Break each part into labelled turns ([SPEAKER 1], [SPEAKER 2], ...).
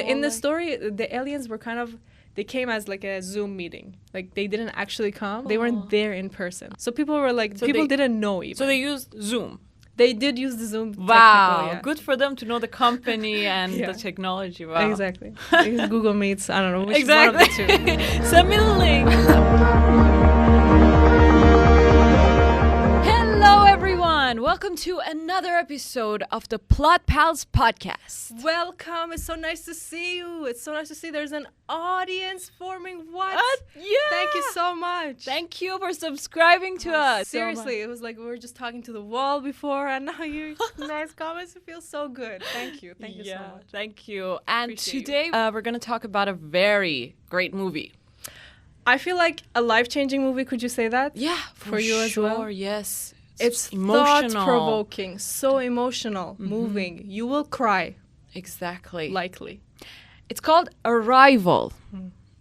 [SPEAKER 1] In the story, the aliens were they came as like a Zoom meeting. Like they didn't actually come. They weren't there in person. So people were like, people didn't know even.
[SPEAKER 2] So they used Zoom.
[SPEAKER 1] They did use the Zoom.
[SPEAKER 2] Wow,
[SPEAKER 1] yeah.
[SPEAKER 2] Good for them to know the company and the technology. Wow.
[SPEAKER 1] Exactly. Google Meets, I don't know, which
[SPEAKER 2] exactly.
[SPEAKER 1] is one of the two.
[SPEAKER 2] Send me the link. Hello, everyone. Welcome to another episode of the Plot Pals podcast.
[SPEAKER 1] Welcome. It's so nice to see you. It's so nice to see there's an audience forming. What?
[SPEAKER 2] Yeah.
[SPEAKER 1] Thank you so much.
[SPEAKER 2] Thank you for subscribing to us.
[SPEAKER 1] Seriously, it was like we were just talking to the wall before, and now you nice comments. It feels so good. Thank you. Thank you so much.
[SPEAKER 2] Thank you. And
[SPEAKER 1] Appreciate
[SPEAKER 2] today we're going to talk about a very great movie.
[SPEAKER 1] I feel like a life-changing movie. Could you say that?
[SPEAKER 2] Yeah,
[SPEAKER 1] for you as well.
[SPEAKER 2] Yes.
[SPEAKER 1] It's
[SPEAKER 2] emotional,
[SPEAKER 1] thought-provoking, so emotional, moving. You will cry.
[SPEAKER 2] Exactly.
[SPEAKER 1] Likely.
[SPEAKER 2] It's called Arrival.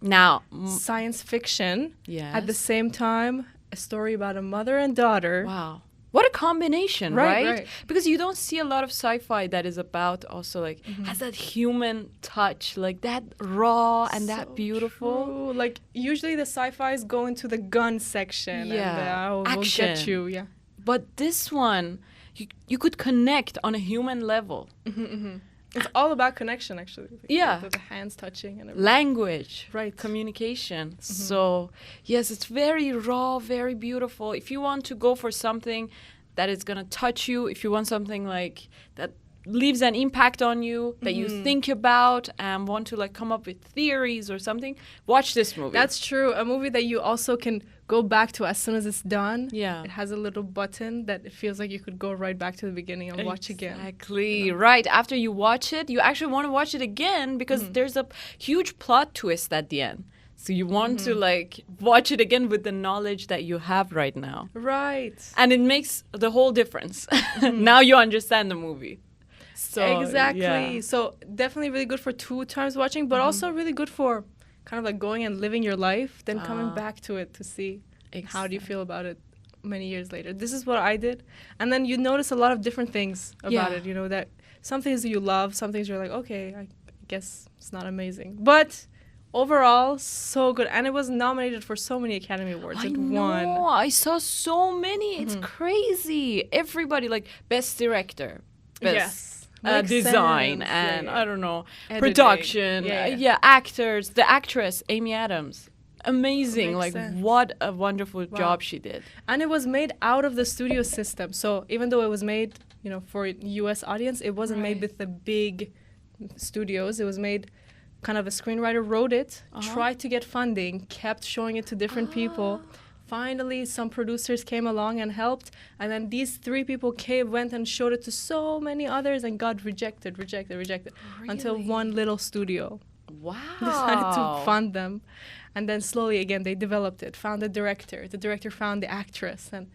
[SPEAKER 2] Now,
[SPEAKER 1] science fiction.
[SPEAKER 2] Yes.
[SPEAKER 1] At the same time, a story about a mother and daughter.
[SPEAKER 2] Wow. What a combination, right?
[SPEAKER 1] Right.
[SPEAKER 2] Because you don't see a lot of sci-fi that is about also like has that human touch, like that raw and that beautiful.
[SPEAKER 1] True. Like usually the sci-fis go into the gun section.
[SPEAKER 2] Yeah.
[SPEAKER 1] And we'll get you. Yeah.
[SPEAKER 2] But this one, you could connect on a human level.
[SPEAKER 1] It's all about connection, actually.
[SPEAKER 2] Yeah.
[SPEAKER 1] The hands touching and everything.
[SPEAKER 2] Language.
[SPEAKER 1] Right.
[SPEAKER 2] Communication. So, yes, it's very raw, very beautiful. If you want to go for something that is going to touch you, if you want something like that leaves an impact on you, that you think about and want to like come up with theories or something, watch this movie.
[SPEAKER 1] That's true. A movie that you also can go back to as soon as it's done.
[SPEAKER 2] Yeah.
[SPEAKER 1] It has a little button that it feels like you could go right back to the beginning and watch again.
[SPEAKER 2] Exactly. Right. After you watch it, you actually want to watch it again because there's a huge plot twist at the end. So you want to like watch it again with the knowledge that you have right now.
[SPEAKER 1] Right.
[SPEAKER 2] And it makes the whole difference. Now you understand the movie. So,
[SPEAKER 1] exactly.
[SPEAKER 2] Yeah.
[SPEAKER 1] So definitely really good for 2 times watching, but also really good for kind of like going and living your life, then coming back to it to see how do you feel about it many years later. This is what I did. And then you notice a lot of different things about it, you know, that some things you love, some things you're like, okay, I guess it's not amazing. But overall, so good. And it was nominated for so many Academy Awards.
[SPEAKER 2] I
[SPEAKER 1] It
[SPEAKER 2] know.
[SPEAKER 1] won.
[SPEAKER 2] I saw so many. It's crazy. Everybody, like, best director. Best design
[SPEAKER 1] sense.
[SPEAKER 2] and
[SPEAKER 1] Yeah.
[SPEAKER 2] I don't know,
[SPEAKER 1] Editing.
[SPEAKER 2] production,
[SPEAKER 1] Yeah.
[SPEAKER 2] actors, the actress Amy Adams, amazing,
[SPEAKER 1] Makes
[SPEAKER 2] like
[SPEAKER 1] sense.
[SPEAKER 2] what a wonderful job she did.
[SPEAKER 1] And it was made out of the studio system. So even though it was made, you know, for US audience, it wasn't made with the big studios. It was made kind of a screenwriter wrote it, tried to get funding, kept showing it to different people. Finally, some producers came along and helped, and then these 3 people went and showed it to so many others and got rejected, until one little studio decided to fund them. And then slowly again, they developed it, found the director. The director found the actress, and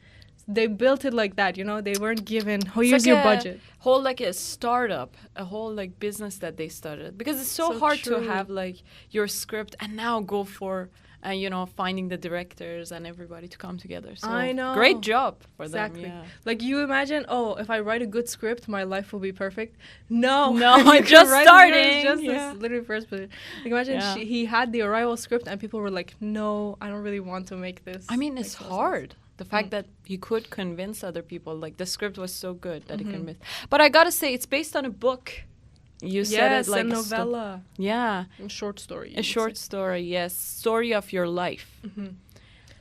[SPEAKER 1] they built it like that, you know? They weren't given, here's your budget.
[SPEAKER 2] Whole like a startup, a whole like business that they started. Because it's so hard to have like your script and now go for you know, finding the directors and everybody to come together. So
[SPEAKER 1] I know.
[SPEAKER 2] Great job for them.
[SPEAKER 1] Exactly.
[SPEAKER 2] Yeah.
[SPEAKER 1] Like you imagine, if I write a good script, my life will be perfect. No,
[SPEAKER 2] I'm just starting.
[SPEAKER 1] Just this literally first position. Like imagine he had the Arrival script and people were like, no, I don't really want to make this.
[SPEAKER 2] I mean, it's hard. The fact that he could convince other people, like the script was so good that he convinced. But I gotta say, it's based on a book. You said it like
[SPEAKER 1] a novella. A short story.
[SPEAKER 2] A short story, yes. Story of your life.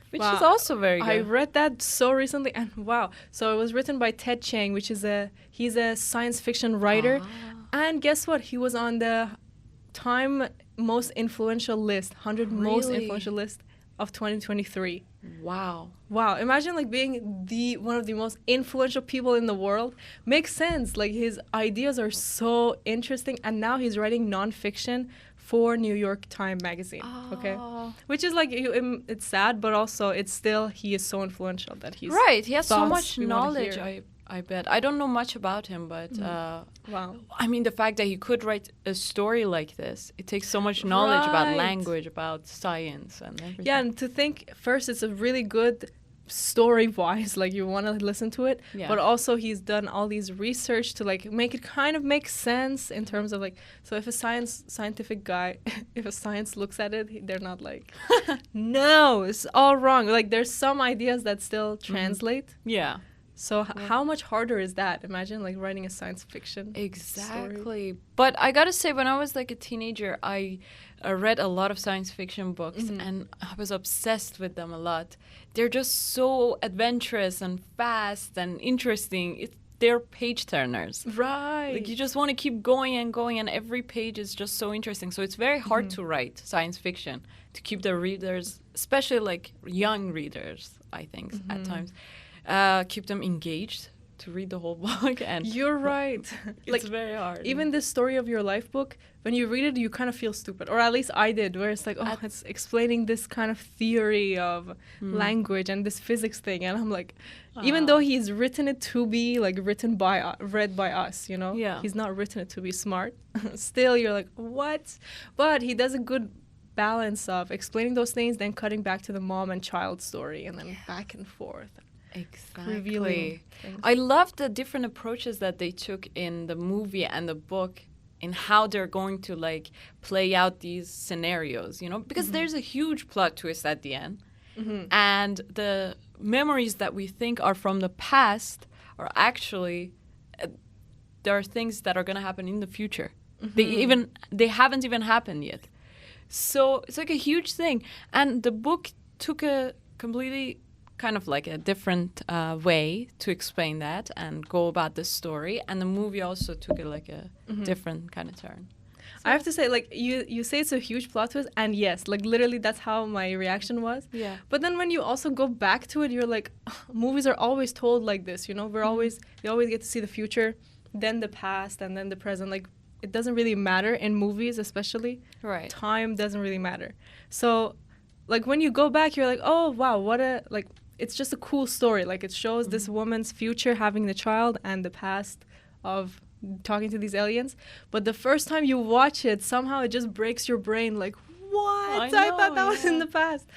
[SPEAKER 2] Which is also very good.
[SPEAKER 1] I read that so recently and wow. So it was written by Chiang, which is he's a science fiction writer. And guess what? He was on the Time most influential list, 100 most influential list of 2023.
[SPEAKER 2] Wow.
[SPEAKER 1] Imagine like being one of the most influential people in the world. Makes sense. Like his ideas are so interesting, and now he's writing nonfiction for New York Times magazine. Okay, which is like it's sad, but also it's still he is so influential that he's
[SPEAKER 2] right. He has so much knowledge. I bet. I don't know much about him, but
[SPEAKER 1] wow.
[SPEAKER 2] I mean, the fact that he could write a story like this, it takes so much knowledge about language, about science, and everything.
[SPEAKER 1] Yeah, and to think first, it's a really good story-wise, like you want to listen to it,
[SPEAKER 2] Yeah.
[SPEAKER 1] but also he's done all these research to like make it kind of make sense in terms of like, so if a scientific guy, if a science looks at it, they're not like, no, it's all wrong. Like there's some ideas that still translate.
[SPEAKER 2] Yeah.
[SPEAKER 1] So how much harder is that? Imagine like writing a science fiction
[SPEAKER 2] Exactly.
[SPEAKER 1] story.
[SPEAKER 2] But I gotta say, when I was like a teenager, I read a lot of science fiction books and I was obsessed with them a lot. They're just so adventurous and fast and interesting. They're page turners.
[SPEAKER 1] Right.
[SPEAKER 2] Like you just want to keep going and going, and every page is just so interesting. So it's very hard to write science fiction to keep the readers, especially like young readers, I think at times, keep them engaged to read the whole book. And
[SPEAKER 1] you're right.
[SPEAKER 2] It's very hard.
[SPEAKER 1] Even this Story of Your Life book, when you read it, you kind of feel stupid, or at least I did, where it's like, oh, it's explaining this kind of theory of language and this physics thing, and I'm like, even though he's written it to be like read by us, you know, he's not written it to be smart. Still, you're like, what? But he does a good balance of explaining those things, then cutting back to the mom and child story, and then back and forth.
[SPEAKER 2] Exactly. I love the different approaches that they took in the movie and the book in how they're going to like play out these scenarios, you know, because there's a huge plot twist at the end. And the memories that we think are from the past are actually there are things that are going to happen in the future. They haven't even happened yet. So it's like a huge thing. And the book took a completely kind of like a different way to explain that and go about the story. And the movie also took it like a different kind of turn. So
[SPEAKER 1] I have to say, like, you say it's a huge plot twist, and yes, like, literally that's how my reaction was.
[SPEAKER 2] Yeah.
[SPEAKER 1] But then when you also go back to it, you're like, movies are always told like this, you know? We always get to see the future, then the past, and then the present. Like, it doesn't really matter in movies, especially.
[SPEAKER 2] Right.
[SPEAKER 1] Time doesn't really matter. So, like, when you go back, you're like, oh, wow, what a, like, it's just a cool story. Like, it shows this woman's future having the child and the past of talking to these aliens. But the first time you watch it, somehow it just breaks your brain. Like, what? I thought that was in the past.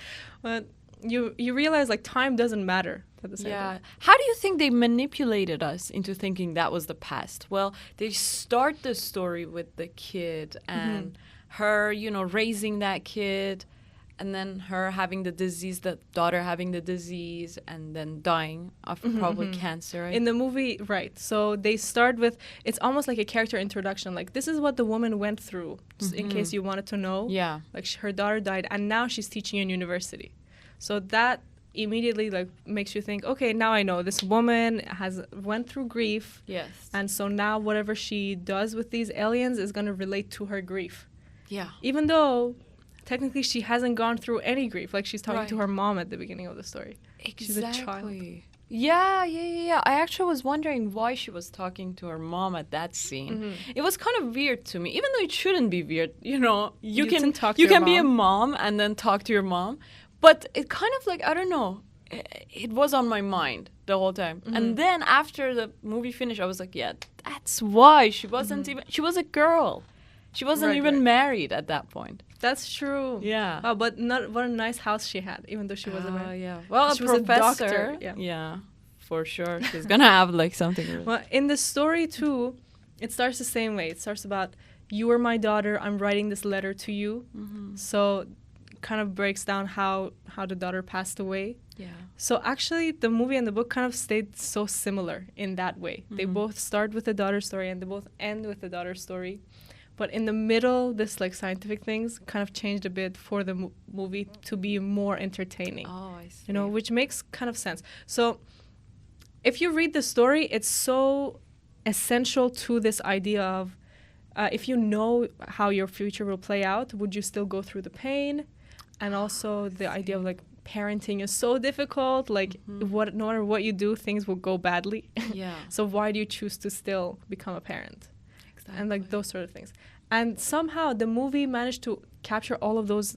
[SPEAKER 1] But you realize, like, time doesn't matter at the same time.
[SPEAKER 2] How do you think they manipulated us into thinking that was the past? Well, they start the story with the kid and her, you know, raising that kid, and then her having the disease, the daughter having the disease, and then dying of probably cancer, right?
[SPEAKER 1] In the movie, right. So they start with, it's almost like a character introduction. Like, this is what the woman went through, just in case you wanted to know.
[SPEAKER 2] Yeah.
[SPEAKER 1] Like, her daughter died, and now she's teaching in university. So that immediately, like, makes you think, okay, now I know. This woman went through grief.
[SPEAKER 2] Yes.
[SPEAKER 1] And so now whatever she does with these aliens is going to relate to her grief.
[SPEAKER 2] Yeah.
[SPEAKER 1] Even though technically she hasn't gone through any grief. Like, she's talking to her mom at the beginning of the story.
[SPEAKER 2] Exactly.
[SPEAKER 1] She's a child.
[SPEAKER 2] Yeah. I actually was wondering why she was talking to her mom at that scene. It was kind of weird to me, even though it shouldn't be weird. You know, you can be a mom and then talk to your mom. But it kind of like, I don't know, it was on my mind the whole time. And then after the movie finished, I was like, yeah, that's why. She wasn't even, she was a girl. She wasn't even married at that point.
[SPEAKER 1] That's true.
[SPEAKER 2] Yeah.
[SPEAKER 1] Wow, but what a nice house she had, even though she wasn't married.
[SPEAKER 2] Yeah. Well,
[SPEAKER 1] she
[SPEAKER 2] a
[SPEAKER 1] was
[SPEAKER 2] professor.
[SPEAKER 1] A doctor.
[SPEAKER 2] Yeah, for sure. She's going to have like something. Really.
[SPEAKER 1] Well, in the story too, it starts the same way. It starts about, you are my daughter, I'm writing this letter to you. So kind of breaks down how the daughter passed away.
[SPEAKER 2] Yeah.
[SPEAKER 1] So actually the movie and the book kind of stayed so similar in that way. They both start with the daughter story and they both end with the daughter story. But in the middle, this like scientific things kind of changed a bit for the movie to be more entertaining.
[SPEAKER 2] Oh, I see.
[SPEAKER 1] You know, which makes kind of sense. So if you read the story, it's so essential to this idea of if you know how your future will play out, would you still go through the pain? And also the idea of like parenting is so difficult. Like no matter what you do, things will go badly.
[SPEAKER 2] Yeah.
[SPEAKER 1] So why do you choose to still become a parent? And like those sort of things. And somehow the movie managed to capture all of those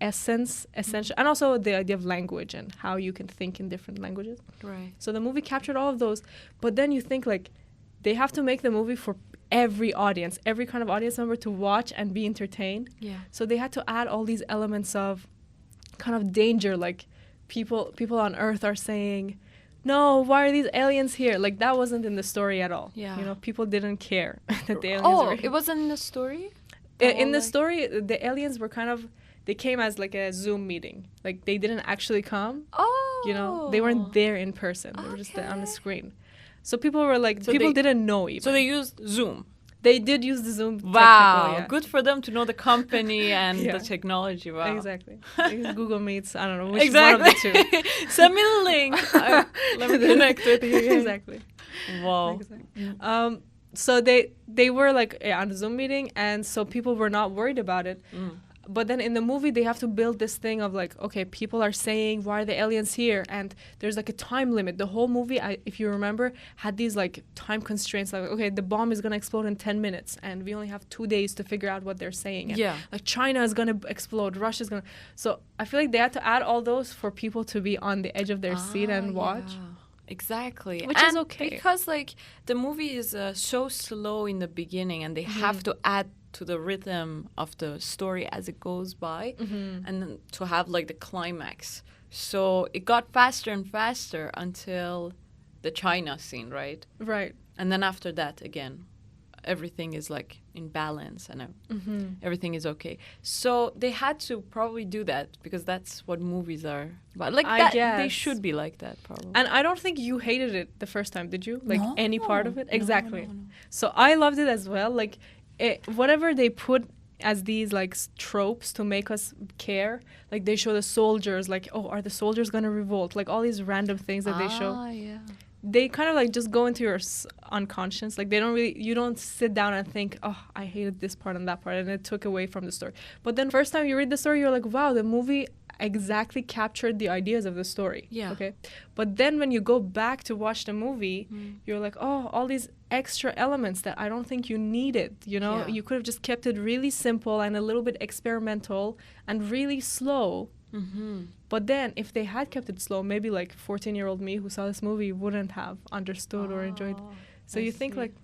[SPEAKER 1] essential, and also the idea of language and how you can think in different languages.
[SPEAKER 2] Right.
[SPEAKER 1] So the movie captured all of those, but then you think like they have to make the movie for every audience, every kind of audience member to watch and be entertained.
[SPEAKER 2] Yeah.
[SPEAKER 1] So they had to add all these elements of kind of danger, like people on Earth are saying, no, why are these aliens here? Like, that wasn't in the story at all.
[SPEAKER 2] Yeah.
[SPEAKER 1] You know, people didn't care that the aliens were here.
[SPEAKER 2] It wasn't in the story?
[SPEAKER 1] In the story, the aliens were kind of, they came as like a Zoom meeting. Like, they didn't actually come.
[SPEAKER 2] Oh.
[SPEAKER 1] You know, they weren't there in person. They were just on the screen. So people were like, people didn't know even.
[SPEAKER 2] So they used Zoom.
[SPEAKER 1] They did use the Zoom.
[SPEAKER 2] Wow,
[SPEAKER 1] Yeah.
[SPEAKER 2] good for them to know the company and the technology. Wow.
[SPEAKER 1] Exactly. Google Meets, I don't know, which one of the two.
[SPEAKER 2] Send me the link. Let me connect with you.
[SPEAKER 1] Exactly.
[SPEAKER 2] Wow.
[SPEAKER 1] Exactly. So they were like on a Zoom meeting, and so people were not worried about it. But then in the movie, they have to build this thing of like, okay, people are saying, why are the aliens here? And there's like a time limit. The whole movie, if you remember, had these like time constraints. Like, okay, the bomb is going to explode in 10 minutes. And we only have 2 days to figure out what they're saying. And like China is going to explode. Russia's going to. So I feel like they had to add all those for people to be on the edge of their seat and watch.
[SPEAKER 2] Yeah. Exactly.
[SPEAKER 1] Which is okay.
[SPEAKER 2] Because like the movie is so slow in the beginning, and they have to add to the rhythm of the story as it goes by, and then to have like the climax. So it got faster and faster until the China scene, right?
[SPEAKER 1] Right.
[SPEAKER 2] And then after that, again, everything is like in balance and everything is okay. So they had to probably do that because that's what movies are. But like that, they should be like that probably.
[SPEAKER 1] And I don't think you hated it the first time, did you? Like any part of it? Exactly.
[SPEAKER 2] No.
[SPEAKER 1] So I loved it as well. Like whatever they put as these like tropes to make us care, like they show the soldiers, like, oh, are the soldiers gonna revolt? Like all these random things that they show.
[SPEAKER 2] Yeah.
[SPEAKER 1] They kind of like just go into your unconscious. Like you don't sit down and think, oh, I hated this part and that part, and it took away from the story. But then first time you read the story, you're like, wow, the movie exactly captured the ideas of the story.
[SPEAKER 2] Yeah.
[SPEAKER 1] Okay. But then when you go back to watch the movie, you're like, oh, all these extra elements that I don't think you needed. You know, you could have just kept it really simple and a little bit experimental and really slow. But then if they had kept it slow, maybe like 14-year-old me who saw this movie wouldn't have understood or enjoyed. So you think like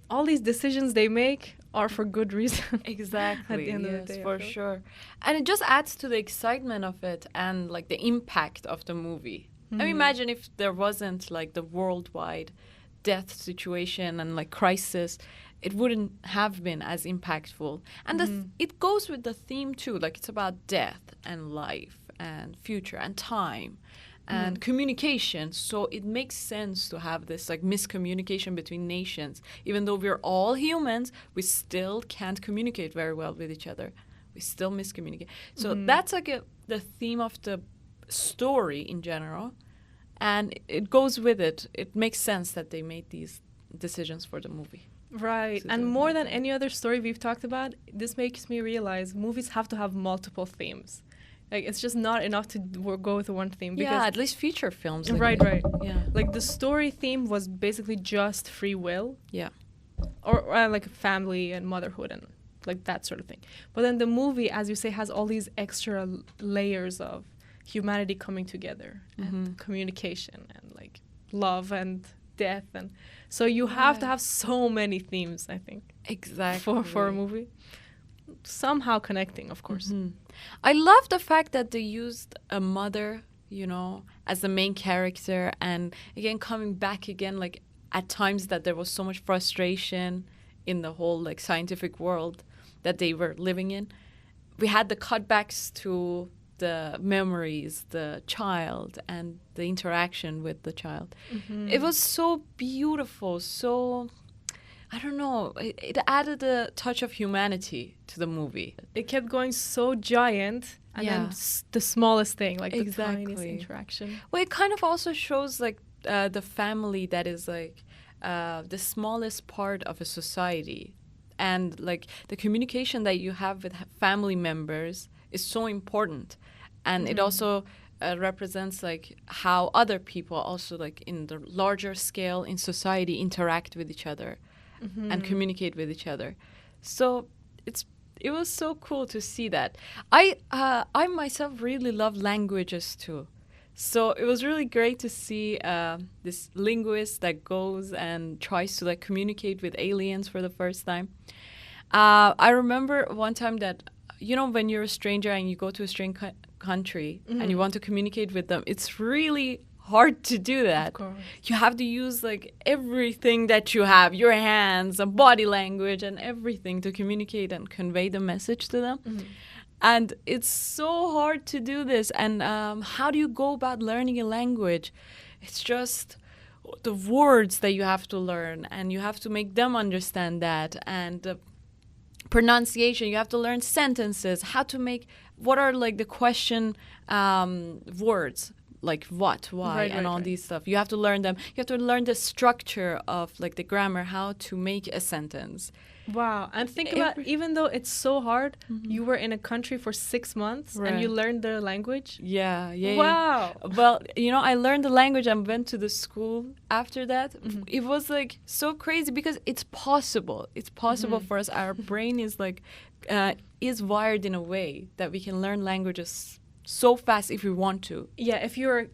[SPEAKER 1] all these decisions they make are for good reason.
[SPEAKER 2] Exactly.
[SPEAKER 1] At the end of the day,
[SPEAKER 2] for sure. And it just adds to the excitement of it and like the impact of the movie. I mean, imagine if there wasn't like the worldwide death situation and like crisis, it wouldn't have been as impactful. And it goes with the theme too. Like it's about death and life and future and time and communication. So it makes sense to have this like miscommunication between nations. Even though we're all humans, we still can't communicate very well with each other. We still miscommunicate. So that's like the theme of the story in general. And it goes with it. It makes sense that they made these decisions for the movie.
[SPEAKER 1] Right. And more than any other story we've talked about, this makes me realize movies have to have multiple themes. Like, it's just not enough to go with one theme.
[SPEAKER 2] Yeah, at least feature films. Like
[SPEAKER 1] right.
[SPEAKER 2] Yeah.
[SPEAKER 1] Like, the story theme was basically just free will.
[SPEAKER 2] Yeah.
[SPEAKER 1] Or like family and motherhood and like that sort of thing. But then the movie, as you say, has all these extra layers of humanity coming together and communication and like love and death. And so you have to have so many themes, I think.
[SPEAKER 2] Exactly.
[SPEAKER 1] For a movie. Somehow connecting, of course.
[SPEAKER 2] I love the fact that they used a mother, you know, as the main character, and again coming back again, like at times that there was so much frustration in the whole like scientific world that they were living in. We had the cutbacks to the memories, the child, and the interaction with the child. It was so beautiful, so I don't know, it added a touch of humanity to the movie.
[SPEAKER 1] It kept going so giant, and then the smallest thing, like the tiniest interaction.
[SPEAKER 2] Well, it kind of also shows like the family that is like the smallest part of a society, and like the communication that you have with family members is so important, and it also represents like how other people also like in the larger scale in society interact with each other. And communicate with each other. So it was so cool to see that. I myself really love languages too. So it was really great to see this linguist that goes and tries to like communicate with aliens for the first time. I remember one time that, you know, when you're a stranger and you go to a strange country and you want to communicate with them, it's really hard to do that.
[SPEAKER 1] Of course.
[SPEAKER 2] You have to use like everything that you have, your hands and body language and everything to communicate and convey the message to them. And it's so hard to do this. And how do you go about learning a language? It's just the words that you have to learn, and you have to make them understand that. And pronunciation, you have to learn sentences, how to make, what are like the question words, like what, why, and all these stuff. You have to learn them. You have to learn the structure of like the grammar, how to make a sentence.
[SPEAKER 1] Wow. And think about, even though it's so hard, you were in a country for 6 months and you learned their language.
[SPEAKER 2] Yeah.
[SPEAKER 1] Wow.
[SPEAKER 2] Well, you know, I learned the language and went to the school after that. It was like so crazy because it's possible. It's possible for us. Our brain is like, is wired in a way that we can learn languages so fast if we want to.
[SPEAKER 1] Yeah, if you're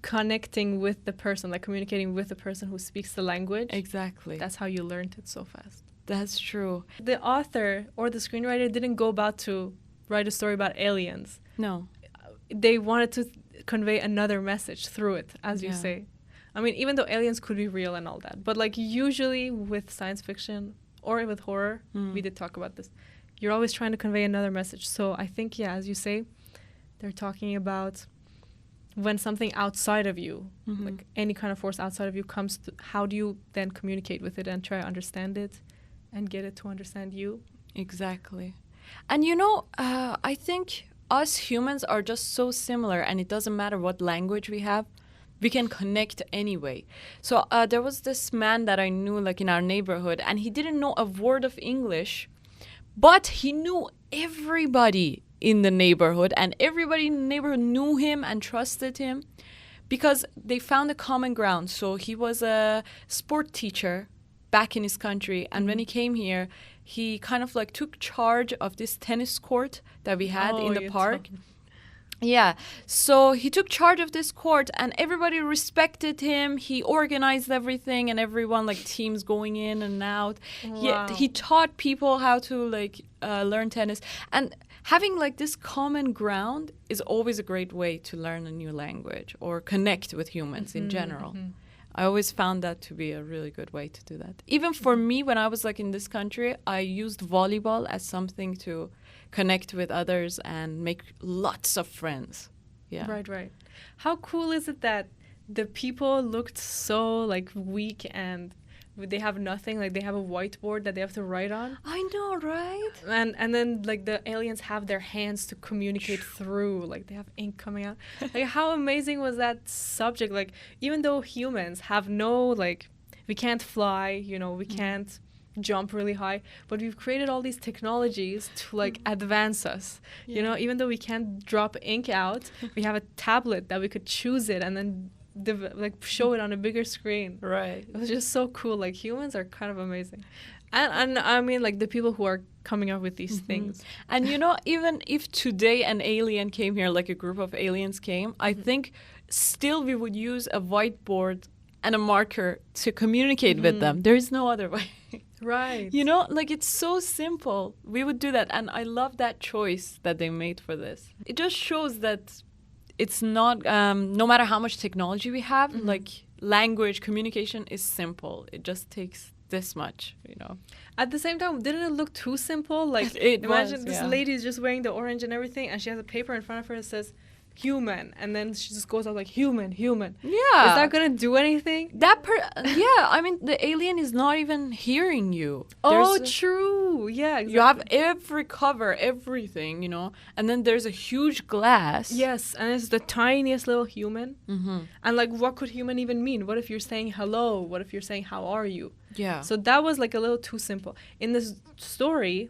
[SPEAKER 1] connecting with the person, like communicating with the person who speaks the language.
[SPEAKER 2] Exactly.
[SPEAKER 1] That's how you learned it so fast.
[SPEAKER 2] That's true.
[SPEAKER 1] The author or the screenwriter didn't go about to write a story about aliens.
[SPEAKER 2] No.
[SPEAKER 1] They wanted to convey another message through it, as you say. I mean, even though aliens could be real and all that, but like usually with science fiction or with horror, we did talk about this, you're always trying to convey another message. So I think, yeah, as you say, they're talking about when something outside of you, like any kind of force outside of you comes to, how do you then communicate with it and try to understand it and get it to understand you?
[SPEAKER 2] Exactly. And you know, I think us humans are just so similar, and it doesn't matter what language we have, we can connect anyway. So there was this man that I knew like in our neighborhood, and he didn't know a word of English, but he knew everybody in the neighborhood, and everybody in the neighborhood knew him and trusted him because they found a common ground. So he was a sport teacher back in his country, and when he came here, he kind of like took charge of this tennis court that we had in the park. Yeah, so he took charge of this court, and everybody respected him. He organized everything, and everyone, like teams going in and out.
[SPEAKER 1] Wow.
[SPEAKER 2] He taught people how to like learn tennis, and having like this common ground is always a great way to learn a new language or connect with humans in general. I always found that to be a really good way to do that. Even for me, when I was like in this country, I used volleyball as something to connect with others and make lots of friends. Yeah.
[SPEAKER 1] Right. How cool is it that the people looked so like weak and they have nothing, like they have a whiteboard that they have to write on?
[SPEAKER 2] I know, right?
[SPEAKER 1] And then like the aliens have their hands to communicate through, like they have ink coming out. Like how amazing was that subject? Like even though humans have no, like we can't fly, you know, we can't jump really high, but we've created all these technologies to like advance us. You know, even though we can't drop ink out, we have a tablet that we could choose it and then like show it on a bigger screen.
[SPEAKER 2] Right.
[SPEAKER 1] It was just so cool. Like humans are kind of amazing, and I mean like the people who are coming up with these things.
[SPEAKER 2] And you know, even if today an alien came here, like a group of aliens came, I think still we would use a whiteboard and a marker to communicate with them. There is no other way.
[SPEAKER 1] Right.
[SPEAKER 2] You know, like it's so simple. We would do that, and I love that choice that they made for this. It just shows that it's not, no matter how much technology we have, like language, communication is simple. It just takes this much, you know.
[SPEAKER 1] At the same time, didn't it look too simple? Like imagine this lady is just wearing the orange and everything, and she has a paper in front of her that says human, and then she just goes out like human.
[SPEAKER 2] Yeah.
[SPEAKER 1] Is that gonna do anything?
[SPEAKER 2] I mean, the alien is not even hearing you.
[SPEAKER 1] True. Yeah, exactly.
[SPEAKER 2] You have every cover, everything, you know, and then there's a huge glass.
[SPEAKER 1] Yes, and it's the tiniest little human. And like, what could human even mean? What if you're saying hello? What if you're saying how are you?
[SPEAKER 2] Yeah.
[SPEAKER 1] So that was like a little too simple. In this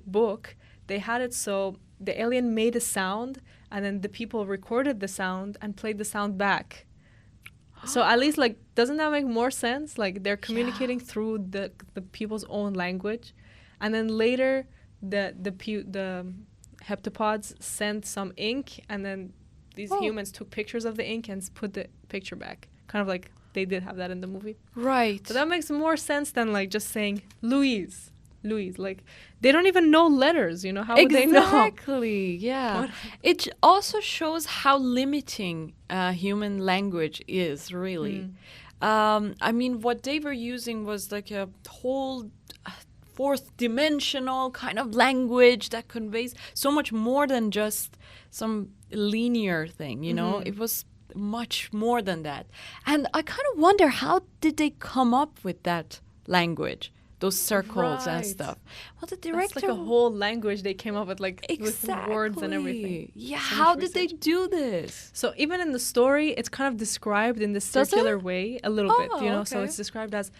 [SPEAKER 1] book, they had it so the alien made a sound, and then the people recorded the sound and played the sound back. So at least, like, doesn't that make more sense? Like, they're communicating through the people's own language. And then later, the heptapods sent some ink, and then these humans took pictures of the ink and put the picture back. Kind of like they did have that in the movie.
[SPEAKER 2] Right.
[SPEAKER 1] So that makes more sense than, like, just saying, Louise. Louise. Like, they don't even know letters, you know? How would they know?
[SPEAKER 2] Exactly, yeah. It also shows how limiting human language is, really. I mean, what they were using was like a whole fourth dimensional kind of language that conveys so much more than just some linear thing, you know? It was much more than that. And I kind of wonder, how did they come up with that language? Those circles and stuff. Well, the director...
[SPEAKER 1] It's like a whole language they came up with, like, with words and everything.
[SPEAKER 2] Yeah, so how did they do this?
[SPEAKER 1] So even in the story, it's kind of described in this circular way a little bit, you know? So it's described as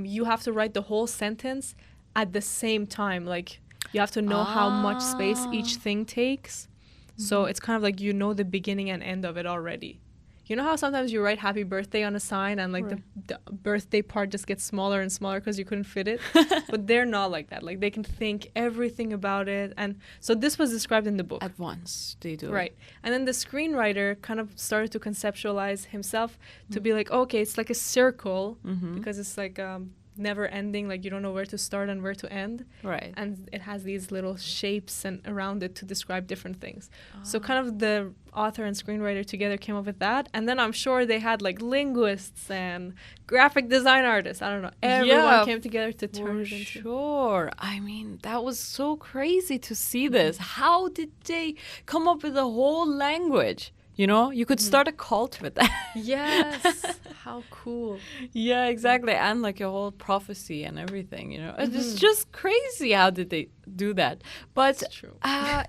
[SPEAKER 1] you have to write the whole sentence at the same time. Like, you have to know how much space each thing takes. So it's kind of like you know the beginning and end of it already. You know how sometimes you write happy birthday on a sign and like the birthday part just gets smaller and smaller because you couldn't fit it? But they're not like that. Like, they can think everything about it. And so this was described in the book.
[SPEAKER 2] At once, they do.
[SPEAKER 1] Right. And then the screenwriter kind of started to conceptualize himself to be like, okay, it's like a circle because it's like never ending. Like, you don't know where to start and where to end.
[SPEAKER 2] Right.
[SPEAKER 1] And it has these little shapes and around it to describe different things. So kind of the author and screenwriter together came up with that. And then I'm sure they had like linguists and graphic design artists. I don't know. Everyone came together to turn it into.
[SPEAKER 2] Sure. I mean, that was so crazy to see this. How did they come up with a whole language? You know, you could start a cult with that.
[SPEAKER 1] Yes. How cool.
[SPEAKER 2] Yeah, exactly. And like a whole prophecy and everything, you know. It's just crazy how did they do that. But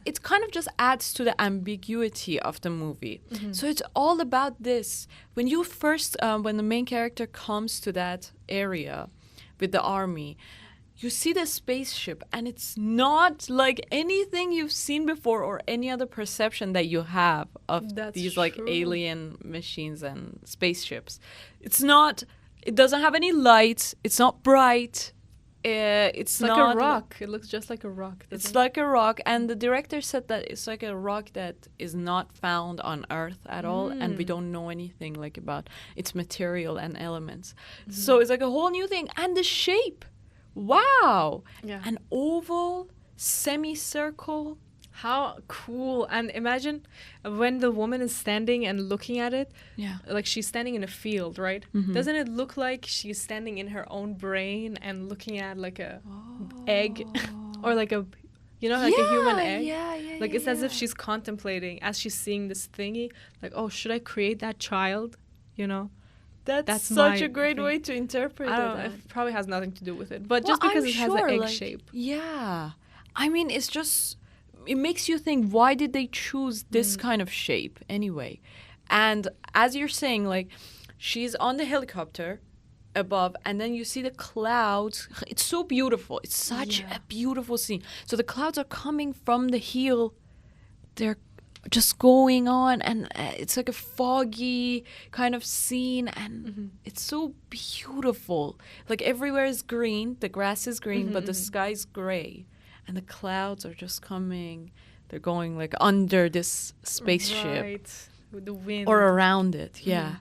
[SPEAKER 2] it kind of just adds to the ambiguity of the movie. So it's all about this. When you first, when the main character comes to that area with the army, you see the spaceship, and it's not like anything you've seen before or any other perception that you have of these like alien machines and spaceships. It's not, it doesn't have any lights. It's not bright. It's
[SPEAKER 1] like
[SPEAKER 2] not
[SPEAKER 1] a rock. It looks just like a rock.
[SPEAKER 2] It's like a rock. And the director said that it's like a rock that is not found on Earth at all. And we don't know anything like about its material and elements. So it's like a whole new thing. And the shape. Wow. Yeah. An oval, semicircle.
[SPEAKER 1] How cool. And imagine when the woman is standing and looking at it, like she's standing in a field, right? Doesn't it look like she's standing in her own brain and looking at like a egg or like a, you know, like a human egg? Like it's as if she's contemplating as she's seeing this thingy, like, oh, should I create that child? You know?
[SPEAKER 2] That's such a great way to interpret it.
[SPEAKER 1] I don't know. It probably has nothing to do with it. But just because it has the egg shape.
[SPEAKER 2] Yeah. I mean, it's just, it makes you think, why did they choose this kind of shape anyway? And as you're saying, like, she's on the helicopter above, and then you see the clouds. It's so beautiful. It's such a beautiful scene. So the clouds are coming from the hill. They're just going on, and it's like a foggy kind of scene, and it's so beautiful. Like everywhere is green, the grass is green, but the sky's gray, and the clouds are just coming. They're going like under this spaceship,
[SPEAKER 1] with the wind
[SPEAKER 2] or around it. Yeah.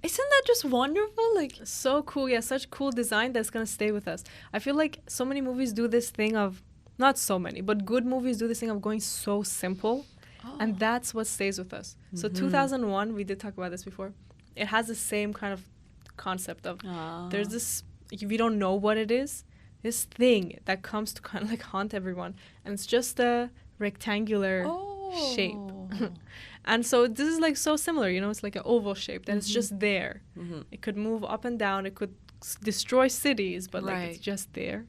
[SPEAKER 2] Isn't that just wonderful? Like,
[SPEAKER 1] so cool. Yeah, such cool design that's gonna stay with us. I feel like so many movies do this thing of, not so many, but good movies do this thing of going so simple. And that's what stays with us. So 2001, we did talk about this before. It has the same kind of concept of there's this, we don't know what it is, this thing that comes to kind of like haunt everyone. And it's just a rectangular shape. And so this is like so similar, you know, it's like an oval shape that is just there. It could move up and down. It could destroy cities, but like it's just there.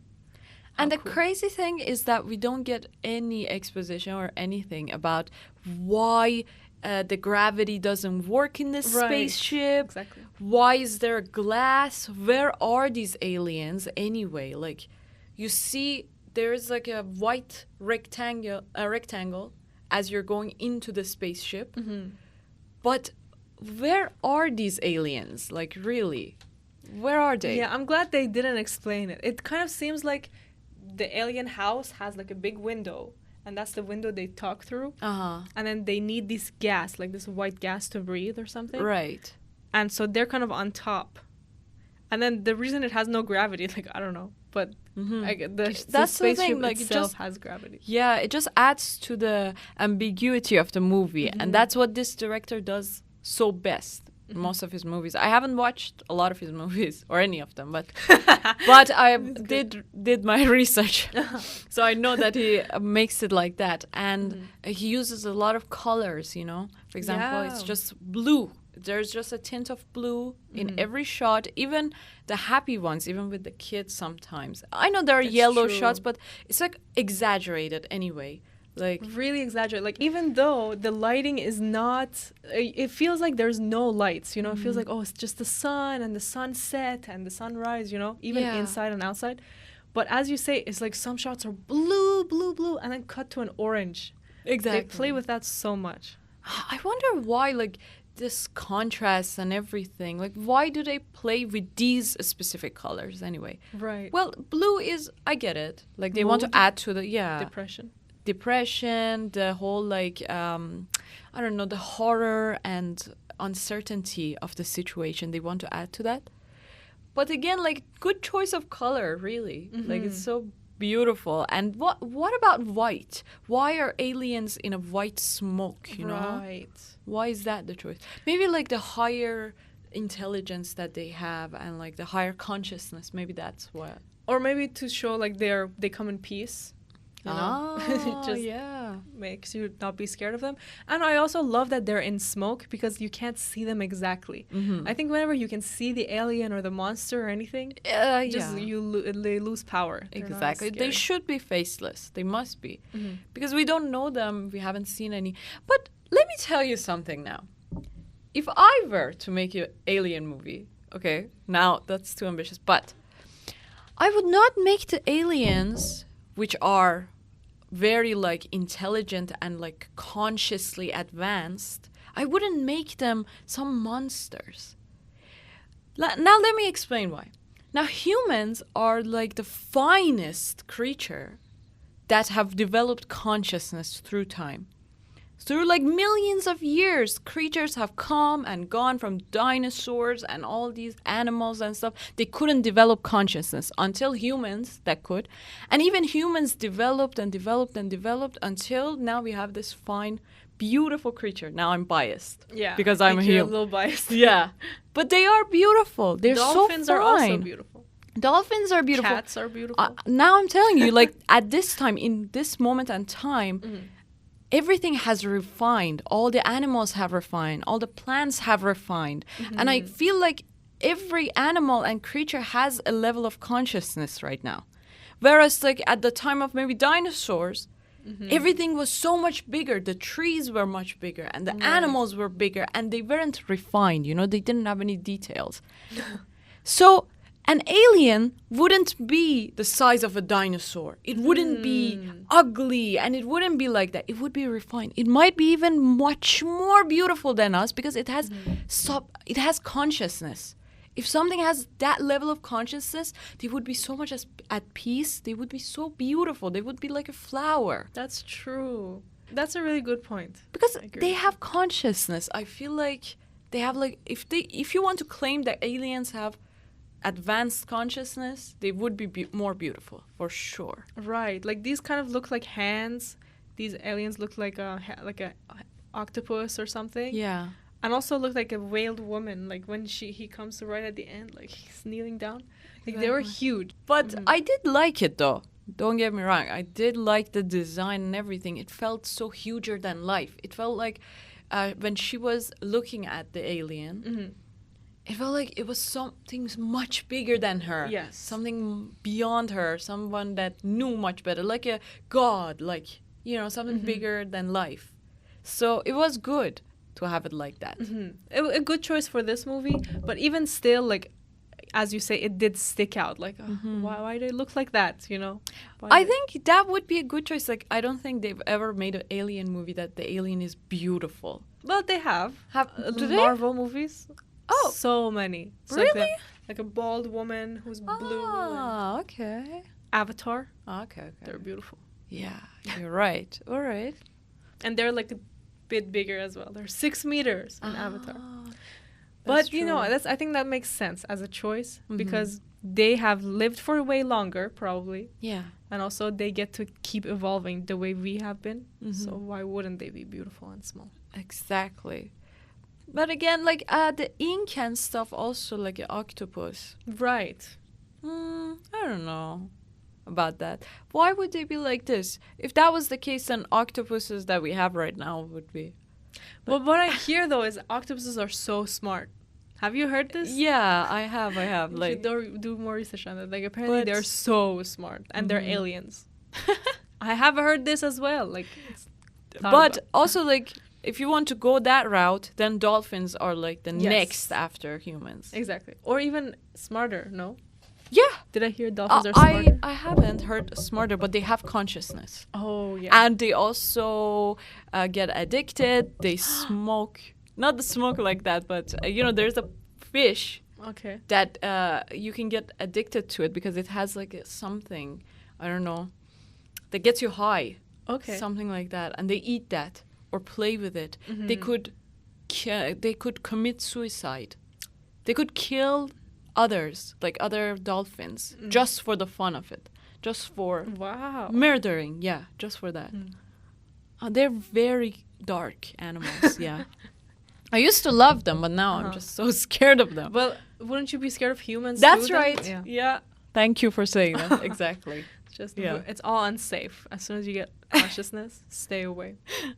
[SPEAKER 2] And the crazy thing is that we don't get any exposition or anything about why the gravity doesn't work in this spaceship.
[SPEAKER 1] Exactly.
[SPEAKER 2] Why is there glass? Where are these aliens anyway? Like, you see there's like a white rectangle as you're going into the spaceship. But where are these aliens? Like, really? Where are they?
[SPEAKER 1] Yeah, I'm glad they didn't explain it. It kind of seems like the alien house has like a big window, and that's the window they talk through. And then they need this gas, like this white gas, to breathe or something.
[SPEAKER 2] Right.
[SPEAKER 1] And so they're kind of on top. And then the reason it has no gravity, like, I don't know, but the
[SPEAKER 2] That's the
[SPEAKER 1] spaceship
[SPEAKER 2] thing, like, it
[SPEAKER 1] itself
[SPEAKER 2] just
[SPEAKER 1] has gravity.
[SPEAKER 2] Yeah, it just adds to the ambiguity of the movie, and that's what this director does so best. Most of his movies. I haven't watched a lot of his movies or any of them, but I did my research, so I know that he makes it like that, and he uses a lot of colors. You know, for example, it's just blue. There's just a tint of blue in every shot, even the happy ones, even with the kids sometimes. I know there are yellow shots, but it's like exaggerated anyway. Like
[SPEAKER 1] really exaggerate. Like even though the lighting is not, it feels like there's no lights, you know. It feels like, oh, it's just the sun and the sunset and the sunrise, you know, even inside and outside. But as you say, it's like some shots are blue, blue, blue, and then cut to an orange.
[SPEAKER 2] Exactly.
[SPEAKER 1] They play with that so much.
[SPEAKER 2] I wonder why, like, this contrast and everything. Like, why do they play with these specific colors anyway?
[SPEAKER 1] Right.
[SPEAKER 2] Well, blue is, I get it. Like, they want to add to the, depression, the whole, like, I don't know, the horror and uncertainty of the situation. They want to add to that. But again, like, good choice of color, really. Like, it's so beautiful. And what about white? Why are aliens in a white smoke, you know?
[SPEAKER 1] Right.
[SPEAKER 2] Why is that the choice? Maybe, like, the higher intelligence that they have and, like, the higher consciousness. Maybe that's what.
[SPEAKER 1] Or maybe to show, like, they come in peace. You know? It just makes you not be scared of them. And I also love that they're in smoke because you can't see them exactly. I think whenever you can see the alien or the monster or anything, they lose power.
[SPEAKER 2] Exactly. They should be faceless. They must be. Because we don't know them. We haven't seen any. But let me tell you something now. If I were to make an alien movie, okay, now that's too ambitious, but I would not make the aliens, which are very, like, intelligent and, like, consciously advanced, I wouldn't make them some monsters. Now let me explain why. Now, humans are, like, the finest creature that have developed consciousness through time. Through, like, millions of years, creatures have come and gone, from dinosaurs and all these animals and stuff. They couldn't develop consciousness until humans that could. And even humans developed and developed and developed until now we have this fine, beautiful creature. Now I'm biased.
[SPEAKER 1] Yeah.
[SPEAKER 2] Because I'm a
[SPEAKER 1] human.
[SPEAKER 2] human.
[SPEAKER 1] A little biased.
[SPEAKER 2] Yeah. But they are beautiful. They're
[SPEAKER 1] Dolphins
[SPEAKER 2] so fine.
[SPEAKER 1] are also beautiful.
[SPEAKER 2] Dolphins are beautiful.
[SPEAKER 1] Cats are beautiful.
[SPEAKER 2] Now I'm telling you, like, at this time, in this moment and time, everything has refined. All the animals have refined. All the plants have refined. And I feel like every animal and creature has a level of consciousness right now. Whereas, like, at the time of maybe dinosaurs, everything was so much bigger. The trees were much bigger and the animals were bigger and they weren't refined. You know, they didn't have any details. So an alien wouldn't be the size of a dinosaur. It wouldn't be ugly, and it wouldn't be like that. It would be refined. It might be even much more beautiful than us because it has it has consciousness. If something has that level of consciousness, they would be so much at peace. They would be so beautiful. They would be like a flower.
[SPEAKER 1] That's true. That's a really good point.
[SPEAKER 2] Because they have consciousness. I feel like they have, like, if you want to claim that aliens have advanced consciousness, they would be more beautiful for sure.
[SPEAKER 1] Right, like these kind of look like hands. These aliens look like a octopus or something.
[SPEAKER 2] Yeah,
[SPEAKER 1] and also look like a veiled woman. Like when he comes to right at the end, like he's kneeling down. Like they were huge.
[SPEAKER 2] But I did like it though. Don't get me wrong. I did like the design and everything. It felt so huger than life. It felt like when she was looking at the alien. It felt like it was something much bigger than her.
[SPEAKER 1] Yes.
[SPEAKER 2] Something beyond her. Someone that knew much better. Like a god. Like, you know, something bigger than life. So it was good to have it like that.
[SPEAKER 1] A good choice for this movie. But even still, like, as you say, it did stick out. Like, why do they look like that, you know?
[SPEAKER 2] I think that would be a good choice. Like, I don't think they've ever made an alien movie that the alien is beautiful.
[SPEAKER 1] Well, they have.
[SPEAKER 2] Do they?
[SPEAKER 1] Marvel movies?
[SPEAKER 2] Oh,
[SPEAKER 1] so many. It's
[SPEAKER 2] really?
[SPEAKER 1] Like a bald woman who's blue.
[SPEAKER 2] Ah, okay.
[SPEAKER 1] Avatar.
[SPEAKER 2] Okay.
[SPEAKER 1] They're beautiful.
[SPEAKER 2] Yeah, you're right. All right.
[SPEAKER 1] And they're like a bit bigger as well. They're 6 meters in Avatar.
[SPEAKER 2] But
[SPEAKER 1] But you know, I think that makes sense as a choice because they have lived for way longer, probably.
[SPEAKER 2] Yeah.
[SPEAKER 1] And also they get to keep evolving the way we have been. So why wouldn't they be beautiful and small?
[SPEAKER 2] Exactly. But again, like the ink and stuff also, like an octopus.
[SPEAKER 1] Right.
[SPEAKER 2] I don't know about that. Why would they be like this? If that was the case, then octopuses that we have right now would be.
[SPEAKER 1] But what I hear, though, is octopuses are so smart. Have you heard this?
[SPEAKER 2] Yeah, I have.
[SPEAKER 1] You
[SPEAKER 2] Like,
[SPEAKER 1] should do more research on it. Like, apparently they're so smart. And they're aliens. I have heard this as well. Like,
[SPEAKER 2] but also, like, if you want to go that route, then dolphins are like the next after humans.
[SPEAKER 1] Exactly. Or even smarter, no?
[SPEAKER 2] Yeah.
[SPEAKER 1] Did I hear dolphins are smarter?
[SPEAKER 2] I haven't heard smarter, but they have consciousness.
[SPEAKER 1] Oh, yeah.
[SPEAKER 2] And they also get addicted. They smoke. Not the smoke like that, but, there's a fish that you can get addicted to it because it has like something, I don't know, that gets you high.
[SPEAKER 1] Okay.
[SPEAKER 2] Something like that. And they eat that or play with it. They could commit suicide. They could kill others, like other dolphins, just for the fun of it. Just for murdering. Yeah, just for that. They're very dark animals, yeah. I used to love them, but now I'm just so scared of them.
[SPEAKER 1] Well, wouldn't you be scared of humans?
[SPEAKER 2] That's
[SPEAKER 1] too,
[SPEAKER 2] right. Yeah. Thank you for saying that. Exactly.
[SPEAKER 1] It's all unsafe. As soon as you get consciousness, stay away.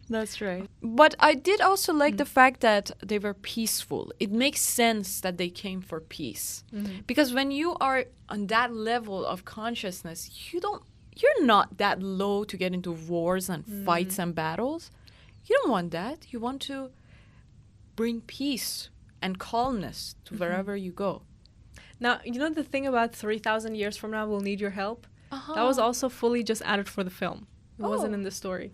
[SPEAKER 2] That's right. But I did also like the fact that they were peaceful. It makes sense that they came for peace. Because when you are on that level of consciousness, you're not that low to get into wars and fights and battles. You don't want that. You want to bring peace and calmness to wherever you go.
[SPEAKER 1] Now, you know the thing about 3,000 years from now, we'll need your help? That was also fully just added for the film. It wasn't in the story.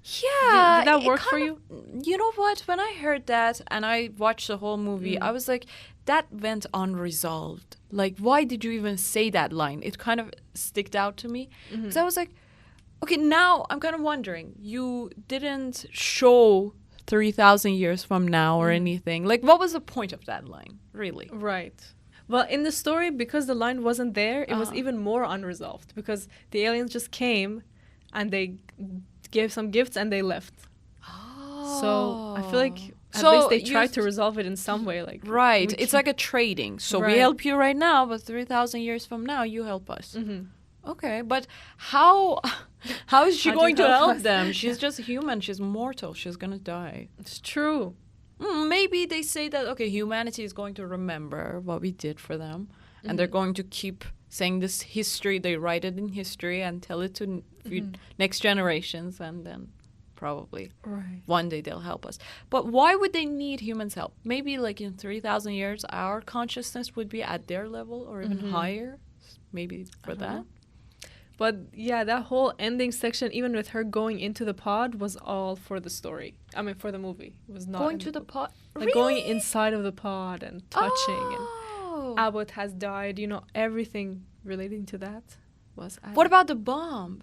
[SPEAKER 2] Yeah.
[SPEAKER 1] Did that work for you?
[SPEAKER 2] You know what? When I heard that and I watched the whole movie, I was like, that went unresolved. Like, why did you even say that line? It kind of sticked out to me. Because I was like, okay, now I'm kind of wondering. You didn't show 3,000 years from now or anything. Like, what was the point of that line, really?
[SPEAKER 1] Right. Well, in the story, because the line wasn't there, it was even more unresolved. Because the aliens just came and they gave some gifts and they left. Oh. So I feel like at least they tried to resolve it in some way. Like
[SPEAKER 2] right. It's like a trading. So we help you right now, but 3,000 years from now, you help us. Okay, but how is she going to help them? She's just human. She's mortal. She's going to die.
[SPEAKER 1] It's true.
[SPEAKER 2] Maybe they say that, okay, humanity is going to remember what we did for them. And they're going to keep saying this history. They write it in history and tell it to next generations. And then probably one day they'll help us. But why would they need humans' help? Maybe like in 3,000 years, our consciousness would be at their level or even higher. Maybe for that.
[SPEAKER 1] But yeah, that whole ending section, even with her going into the pod, was all for the story. I mean, for the movie. It was not
[SPEAKER 2] going to the pod.
[SPEAKER 1] Like really? Going inside of the pod and touching. And Abbott has died. You know, everything relating to that was added.
[SPEAKER 2] What about the bomb?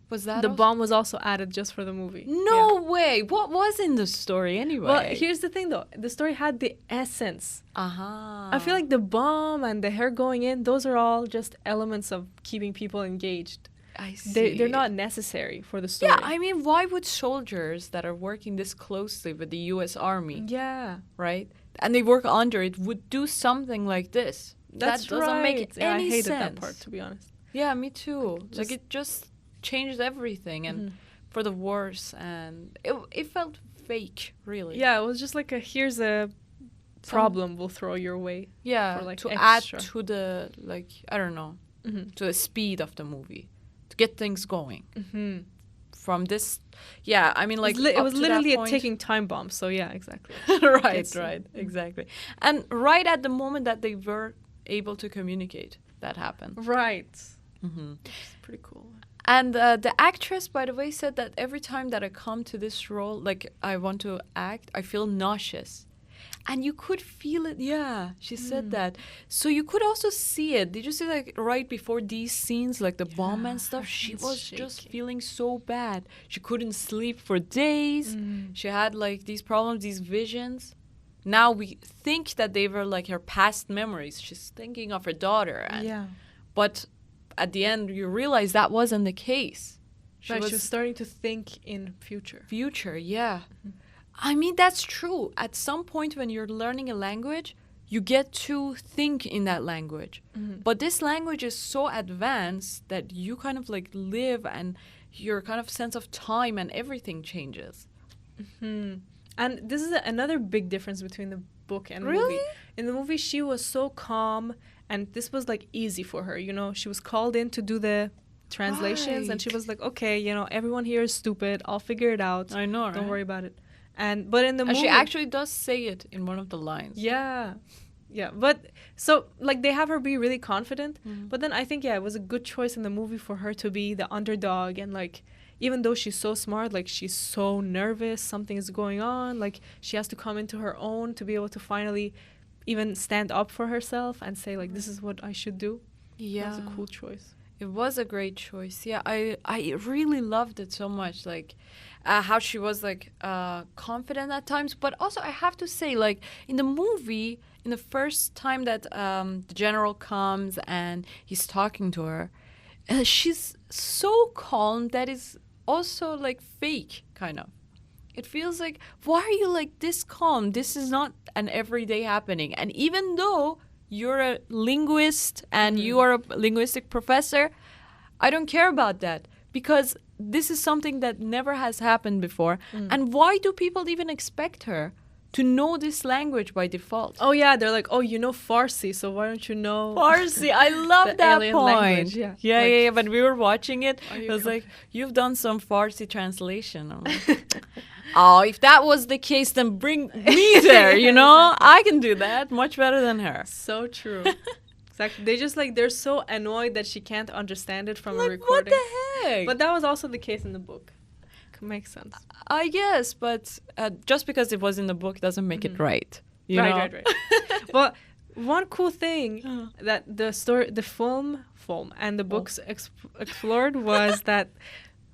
[SPEAKER 2] Was that
[SPEAKER 1] the bomb was also added just for the movie?
[SPEAKER 2] No way. What was in the story anyway?
[SPEAKER 1] Well, here's the thing though. The story had the essence. I feel like the bomb and the hair going in, those are all just elements of keeping people engaged.
[SPEAKER 2] I see.
[SPEAKER 1] They're not necessary for the story.
[SPEAKER 2] Yeah, I mean, why would soldiers that are working this closely with the U.S. Army, right, and they work under it, would do something like this?
[SPEAKER 1] That doesn't make any sense. I hated that part, to be honest.
[SPEAKER 2] Yeah, me too. Like, it just changed everything and for the worse, and it felt fake, really.
[SPEAKER 1] Yeah, it was just like here's a problem we'll throw your way.
[SPEAKER 2] Yeah,
[SPEAKER 1] for like
[SPEAKER 2] to
[SPEAKER 1] extra.
[SPEAKER 2] add to the, like, I don't know, to the speed of the movie, to get things going. From this, yeah, I mean, like,
[SPEAKER 1] it was literally a ticking time bomb, so yeah, exactly.
[SPEAKER 2] right, exactly. And right at the moment that they were able to communicate, that happened.
[SPEAKER 1] Right. It's pretty cool.
[SPEAKER 2] And the actress, by the way, said that every time that I come to this role, like, I want to act, I feel nauseous. And you could feel it. Yeah, she said that. So you could also see it. Did you see, like, right before these scenes, like the bomb and stuff? She was just feeling so bad. She couldn't sleep for days. She had, like, these problems, these visions. now we think that they were like her past memories. She's thinking of her daughter. And, but at the end, you realize that wasn't the case.
[SPEAKER 1] She was starting to think in future.
[SPEAKER 2] Future, yeah. I mean, that's true. At some point when you're learning a language, you get to think in that language. But this language is so advanced that you kind of like live, and your kind of sense of time and everything changes.
[SPEAKER 1] And this is another big difference between the book and the movie. In the movie, she was so calm, and this was like easy for her. You know, she was called in to do the translations, and she was like, okay, you know, everyone here is stupid. I'll figure it out.
[SPEAKER 2] I know,
[SPEAKER 1] Don't worry about it. But in the movie,
[SPEAKER 2] she actually does say it in one of the lines.
[SPEAKER 1] Yeah. But so like they have her be really confident. But then I think it was a good choice in the movie for her to be the underdog, and like even though she's so smart, like she's so nervous, something is going on, like she has to come into her own to be able to finally even stand up for herself and say like, this is what I should do. That was a cool choice.
[SPEAKER 2] It was a great choice. Yeah, I really loved it so much. Like how she was like confident at times, but also I have to say, like in the movie, in the first time that the general comes and he's talking to her, she's so calm that is also like fake, kind of. It feels like, why are you like this calm? This is not an everyday happening. And even though you're a linguist and you are a linguistic professor, I don't care about that, because this is something that never has happened before. And why do people even expect her to know this language by default?
[SPEAKER 1] Oh yeah, they're like, oh, you know Farsi, so why don't you know
[SPEAKER 2] Farsi? I love that point.
[SPEAKER 1] Language.
[SPEAKER 2] Yeah. When we were watching it, it was like, you've done some Farsi translation. I'm like, oh, if that was the case, then bring me there, you know? I can do that much better than her.
[SPEAKER 1] So true. Exactly. They just like, they're so annoyed that she can't understand it from a recording.
[SPEAKER 2] What the heck?
[SPEAKER 1] But that was also the case in the book. Makes sense.
[SPEAKER 2] I guess, but just because it was in the book doesn't make it right.
[SPEAKER 1] Right. Well, one cool thing that the film and the books explored was that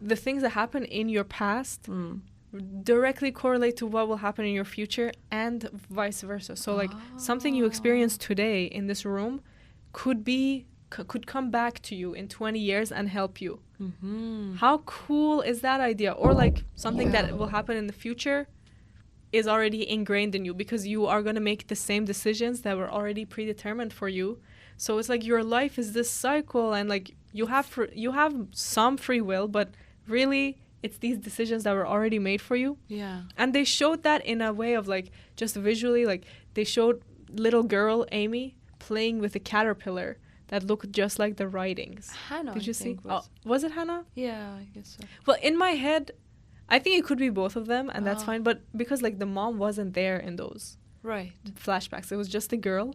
[SPEAKER 1] the things that happen in your past directly correlate to what will happen in your future, and vice versa. So like something you experience today in this room could come back to you in 20 years and help you. How cool is that idea? Or like something that will happen in the future is already ingrained in you, because you are going to make the same decisions that were already predetermined for you. So it's like your life is this cycle, and like you have some free will, but really it's these decisions that were already made for you. And they showed that in a way of like, just visually, like they showed little girl Amy playing with a caterpillar that looked just like the writings.
[SPEAKER 2] Hannah,
[SPEAKER 1] did you see? Was it Hannah?
[SPEAKER 2] Yeah, I guess so.
[SPEAKER 1] Well, in my head, I think it could be both of them, and that's fine. But because like the mom wasn't there in those flashbacks, it was just the girl.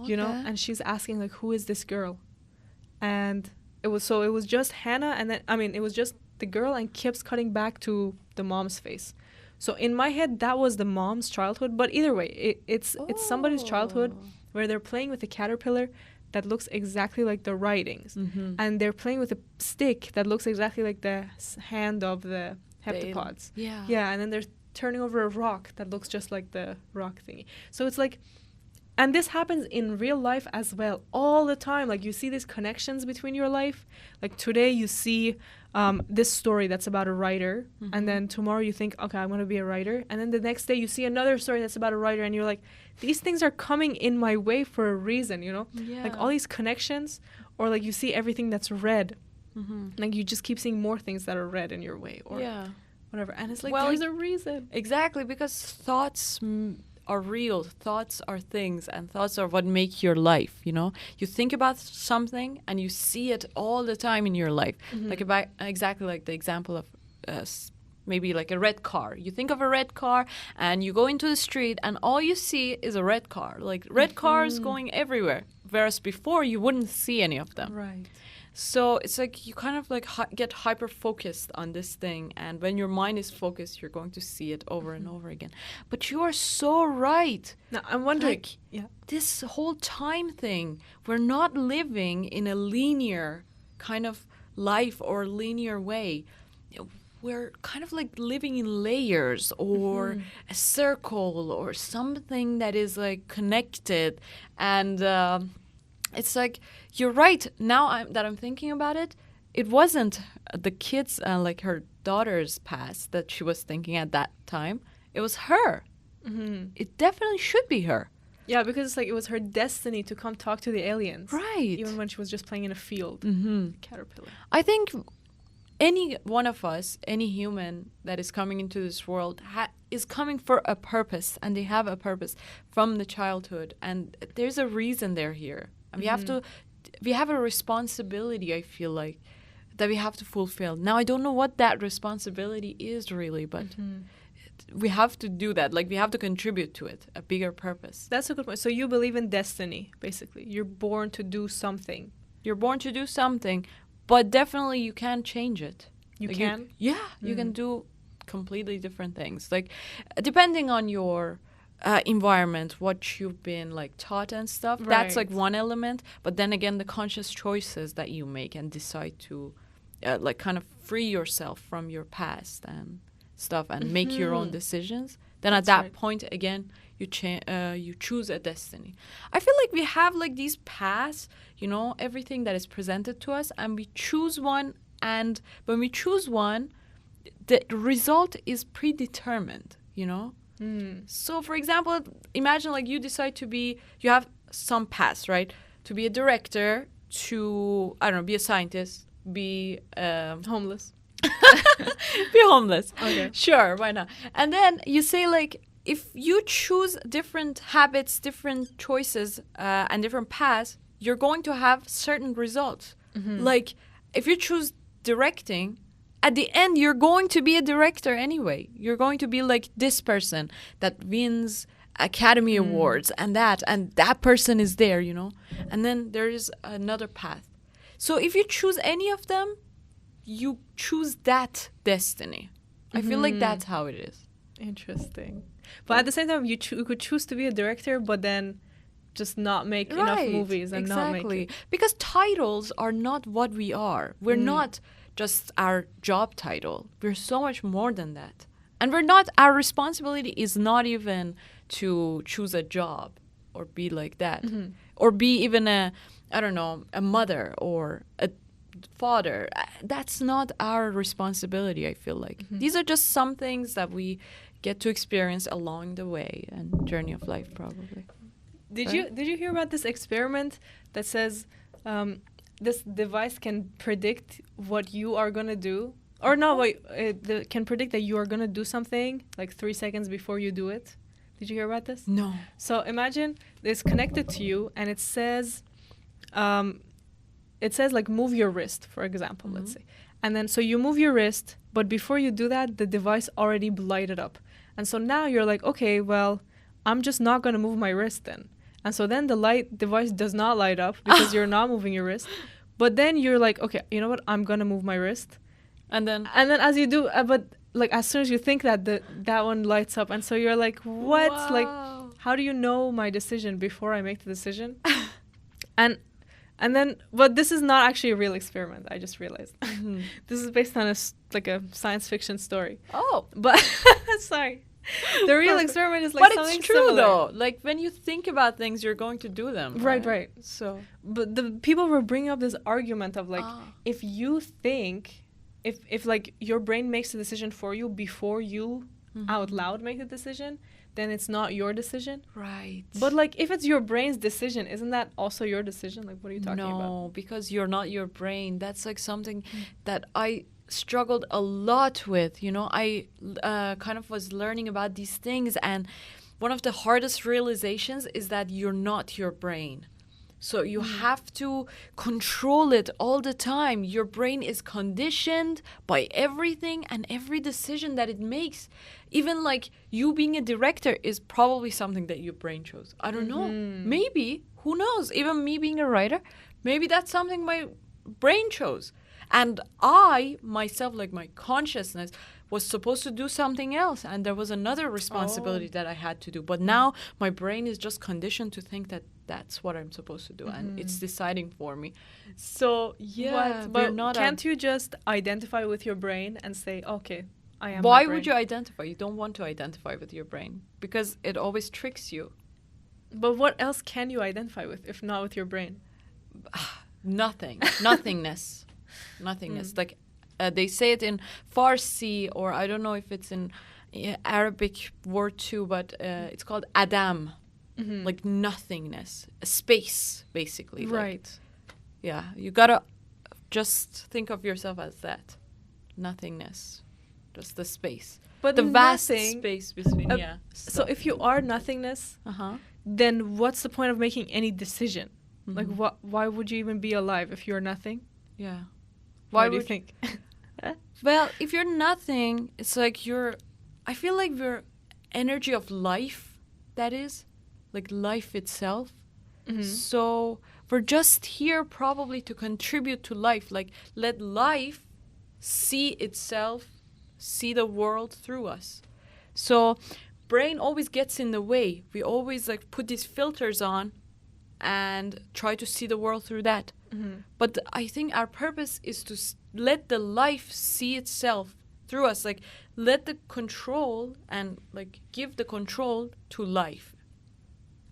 [SPEAKER 1] You know, and she's asking like, who is this girl? And it was just Hannah, and then it was just the girl, and keeps cutting back to the mom's face. So in my head, that was the mom's childhood. But either way, it's somebody's childhood where they're playing with a caterpillar that looks exactly like the writings, and they're playing with a stick that looks exactly like the hand of the heptapods. And then they're turning over a rock that looks just like the rock thingy. So it's like, and this happens in real life as well all the time. Like you see these connections between your life. Like today you see this story that's about a writer, and then tomorrow you think, okay, I want to be a writer, and then the next day you see another story that's about a writer, and you're like, these things are coming in my way for a reason, you know? Like all these connections, or like you see everything that's red, like you just keep seeing more things that are red in your way, or whatever, and it's like, there's a reason.
[SPEAKER 2] Exactly, because thoughts are real. Thoughts are things, and thoughts are what make your life, you know? You think about something and you see it all the time in your life. Like exactly like the example of maybe like a red car. You think of a red car and you go into the street and all you see is a red car. Like red cars going everywhere. Whereas before you wouldn't see any of them.
[SPEAKER 1] Right.
[SPEAKER 2] So it's like you kind of like get hyper-focused on this thing, and when your mind is focused, you're going to see it over and over again. But you are so right.
[SPEAKER 1] Now, I'm wondering,
[SPEAKER 2] this whole time thing, we're not living in a linear kind of life or linear way. we're kind of like living in layers or a circle or something that is like connected. And it's like, you're right. Now that I'm thinking about it, it wasn't the kids, like her daughter's past that she was thinking at that time. It was her. It definitely should be her.
[SPEAKER 1] Yeah, because it's like it was her destiny to come talk to the aliens.
[SPEAKER 2] Right.
[SPEAKER 1] Even when she was just playing in a field. Caterpillar.
[SPEAKER 2] I think any one of us, any human that is coming into this world is coming for a purpose, and they have a purpose from the childhood, and there's a reason they're here. And we have a responsibility, I feel like, that we have to fulfill. Now, I don't know what that responsibility is really, but we have to do that. Like, we have to contribute to it, a bigger purpose.
[SPEAKER 1] That's a good point. So you believe in destiny, basically. You're born to do something.
[SPEAKER 2] You're born to do something, but definitely you can change it.
[SPEAKER 1] You
[SPEAKER 2] like
[SPEAKER 1] can?
[SPEAKER 2] You can do completely different things. Like, depending on your environment, what you've been like taught and stuff, that's like one element. But then again, the conscious choices that you make and decide to like kind of free yourself from your past and stuff and make your own decisions, then at that point again you choose a destiny. I feel like we have like these paths, you know, everything that is presented to us, and we choose one, and when we choose one, the result is predetermined, you know. So for example, imagine like you decide to be, you have some paths, right, to be a director, to, I don't know, be a scientist, be
[SPEAKER 1] homeless.
[SPEAKER 2] Be homeless.
[SPEAKER 1] Okay.
[SPEAKER 2] Sure, why not? And then you say like, if you choose different habits, different choices, and different paths, you're going to have certain results. Like, if you choose directing, at the end, you're going to be a director anyway. You're going to be like this person that wins Academy Awards and that person is there, you know? And then there is another path. So if you choose any of them, you choose that destiny. I feel like that's how it is.
[SPEAKER 1] Interesting. But at the same time, you could choose to be a director, but then just not make enough movies and not make it.
[SPEAKER 2] Because titles are not what we are. We're not just our job title. We're so much more than that. And our responsibility is not even to choose a job or be like that. Or be even a mother or a father. That's not our responsibility, I feel like. These are just some things that we get to experience along the way and journey of life, probably.
[SPEAKER 1] Did you hear about this experiment that says this device can predict what you are gonna do, or no, it can predict that you are gonna do something like 3 seconds before you do it? Did you hear about this?
[SPEAKER 2] No.
[SPEAKER 1] So imagine it's connected to you, and it says like move your wrist, for example, let's say, and then so you move your wrist, but before you do that, the device already lighted up, and so now you're like, okay, well, I'm just not gonna move my wrist then. And so then the device does not light up because you're not moving your wrist. But then you're like, okay, you know what? I'm going to move my wrist. And then as you do, but like as soon as you think that one lights up. And so you're like, what?
[SPEAKER 2] Wow.
[SPEAKER 1] Like, how do you know my decision before I make the decision? and then, but this is not actually a real experiment. I just realized. This is based on a science fiction story.
[SPEAKER 2] Oh.
[SPEAKER 1] But sorry. The real experiment is like
[SPEAKER 2] but
[SPEAKER 1] something
[SPEAKER 2] it's true
[SPEAKER 1] similar.
[SPEAKER 2] Though. Like when you think about things, you're going to do them.
[SPEAKER 1] Right.
[SPEAKER 2] So,
[SPEAKER 1] but the people were bringing up this argument of like, if you think, if like your brain makes a decision for you before you out loud make the decision, then it's not your decision.
[SPEAKER 2] Right.
[SPEAKER 1] But like if it's your brain's decision, isn't that also your decision? Like, what are you talking about?
[SPEAKER 2] No, because you're not your brain. That's like something that I struggled a lot with, you know. I kind of was learning about these things, and one of the hardest realizations is that you're not your brain. So you have to control it all the time. Your brain is conditioned by everything and every decision that it makes. Even like you being a director is probably something that your brain chose. I don't know. Maybe, who knows? Even me being a writer, maybe that's something my brain chose. And I myself, like my consciousness, was supposed to do something else, and there was another responsibility that I had to do. But now my brain is just conditioned to think that that's what I'm supposed to do, and it's deciding for me. So yeah,
[SPEAKER 1] but can't you just identify with your brain and say, okay, I am
[SPEAKER 2] Why
[SPEAKER 1] my brain?
[SPEAKER 2] would you identify? You don't want to identify with your brain because it always tricks you.
[SPEAKER 1] But what else can you identify with if not with your brain?
[SPEAKER 2] Nothingness. Like they say it in Farsi, or I don't know if it's in Arabic word too, but it's called Adam, like nothingness, a space basically.
[SPEAKER 1] Right.
[SPEAKER 2] Like, yeah, you gotta just think of yourself as that, nothingness, just the space,
[SPEAKER 1] but
[SPEAKER 2] the vast space between.
[SPEAKER 1] So if you are nothingness, then what's the point of making any decision? Like, why would you even be alive if you're nothing?
[SPEAKER 2] Yeah.
[SPEAKER 1] Why do you think?
[SPEAKER 2] Well, if you're nothing, it's like I feel like your energy of life, that is, like life itself. So we're just here probably to contribute to life. Like, let life see itself, see the world through us. So brain always gets in the way. We always like put these filters on and try to see the world through that. But I think our purpose is to let the life see itself through us. Like, let the control and like give the control to life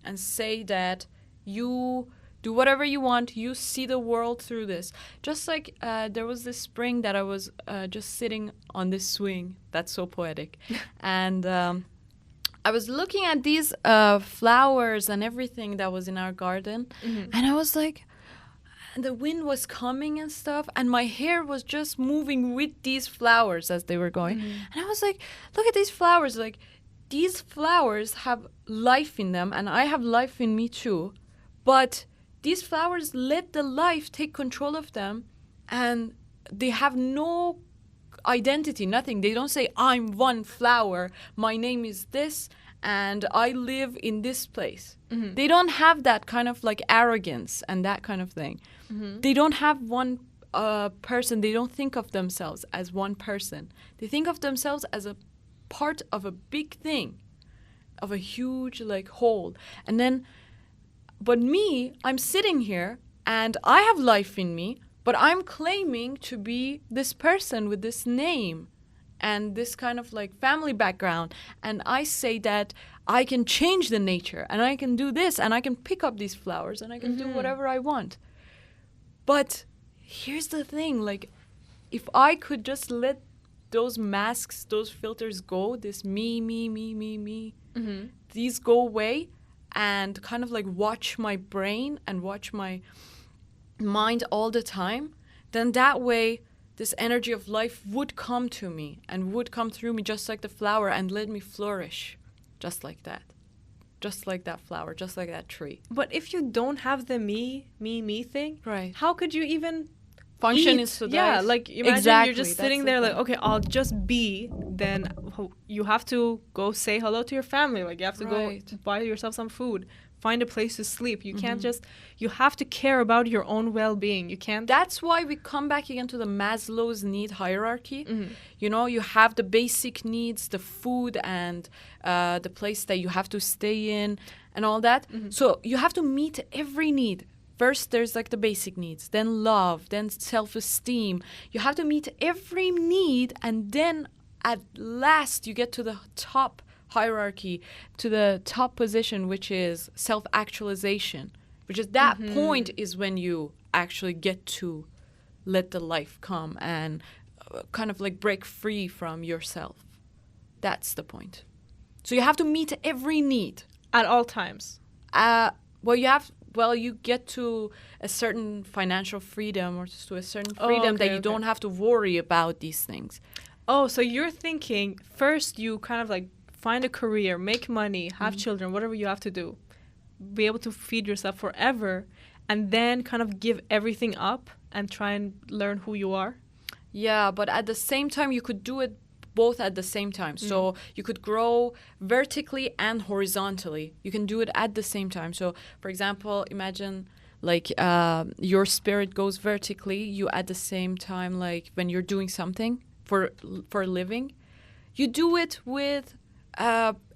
[SPEAKER 2] and say that you do whatever you want. You see the world through this. Just like there was this spring that I was just sitting on this swing. That's so poetic. And I was looking at these flowers and everything that was in our garden. And I was like, the wind was coming and stuff, and my hair was just moving with these flowers as they were going. And I was like, look at these flowers. Like, these flowers have life in them, and I have life in me too. But these flowers let the life take control of them, and they have no identity, nothing. They don't say, I'm one flower, my name is this, and I live in this place. They don't have that kind of like arrogance and that kind of thing. They don't have one person. They don't think of themselves as one person. They think of themselves as a part of a big thing, of a huge like whole. And then, but me, I'm sitting here and I have life in me, but I'm claiming to be this person with this name and this kind of like family background. And I say that I can change the nature and I can do this and I can pick up these flowers and I can do whatever I want. But here's the thing, like, if I could just let those masks, those filters go, this me, these go away and kind of like watch my brain and watch my mind all the time, then that way this energy of life would come to me and would come through me just like the flower and let me flourish just like that. Just like that flower, just like that tree.
[SPEAKER 1] But if you don't have the me thing,
[SPEAKER 2] right?
[SPEAKER 1] How could you even
[SPEAKER 2] function in society?
[SPEAKER 1] Yeah, like imagine you're just sitting there like, okay, I'll just be. Then you have to go say hello to your family. Like, you have to go buy yourself some food, find a place to sleep. You can't just, you have to care about your own well-being. You can't.
[SPEAKER 2] That's why we come back again to the Maslow's need hierarchy. You know, you have the basic needs, the food and the place that you have to stay in and all that. So you have to meet every need. First, there's like the basic needs, then love, then self-esteem. You have to meet every need, and then at last you get to the top hierarchy, to the top position, which is self-actualization, which is that point is when you actually get to let the life come and kind of like break free from yourself. That's the point. So you have to meet every need.
[SPEAKER 1] At all times.
[SPEAKER 2] You get to a certain financial freedom or to a certain freedom that you don't have to worry about these things.
[SPEAKER 1] Oh, so you're thinking first you kind of like find a career, make money, have children, whatever you have to do, be able to feed yourself forever, and then kind of give everything up and try and learn who you are?
[SPEAKER 2] Yeah, but at the same time, you could do it both at the same time. So you could grow vertically and horizontally. You can do it at the same time. So, for example, imagine like your spirit goes vertically, you at the same time, like when you're doing something for a living, you do it with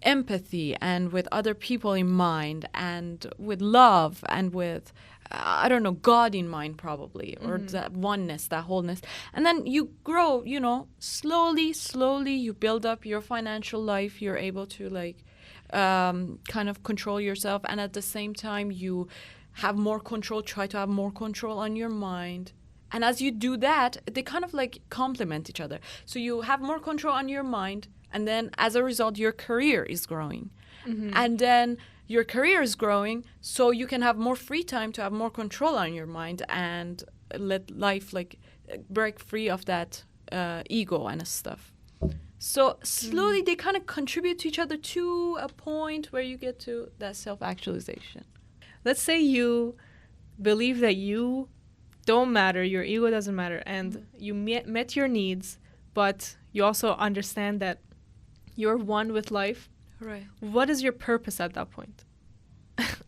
[SPEAKER 2] empathy and with other people in mind and with love and with I don't know, God in mind probably, or that oneness, that wholeness. And then you grow, you know, slowly you build up your financial life. You're able to like kind of control yourself. And at the same time, you have more control, try to have more control on your mind. And as you do that, they kind of like complement each other. So you have more control on your mind. And then as a result, your career is growing. And then your career is growing, so you can have more free time to have more control on your mind and let life like break free of that ego and stuff. So slowly they kind of contribute to each other to a point where you get to that self-actualization.
[SPEAKER 1] Let's say you believe that you don't matter, your ego doesn't matter, and you met your needs, but you also understand that you're one with life.
[SPEAKER 2] Right.
[SPEAKER 1] What is your purpose at that point?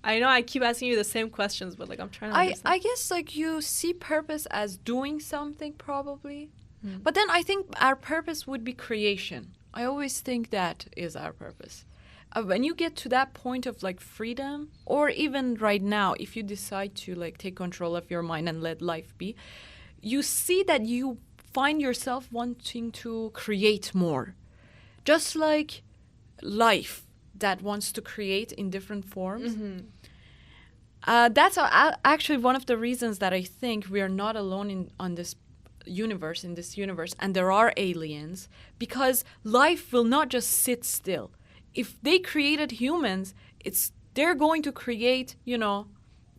[SPEAKER 1] I know I keep asking you the same questions, but like I'm trying to understand.
[SPEAKER 2] I guess like you see purpose as doing something probably. But then I think our purpose would be creation. I always think that is our purpose. When you get to that point of like freedom, or even right now, if you decide to like take control of your mind and let life be, you see that you find yourself wanting to create more. Just like life that wants to create in different forms. That's actually one of the reasons that I think we are not alone in this universe, and there are aliens, because life will not just sit still. If they created humans, they're going to create, you know,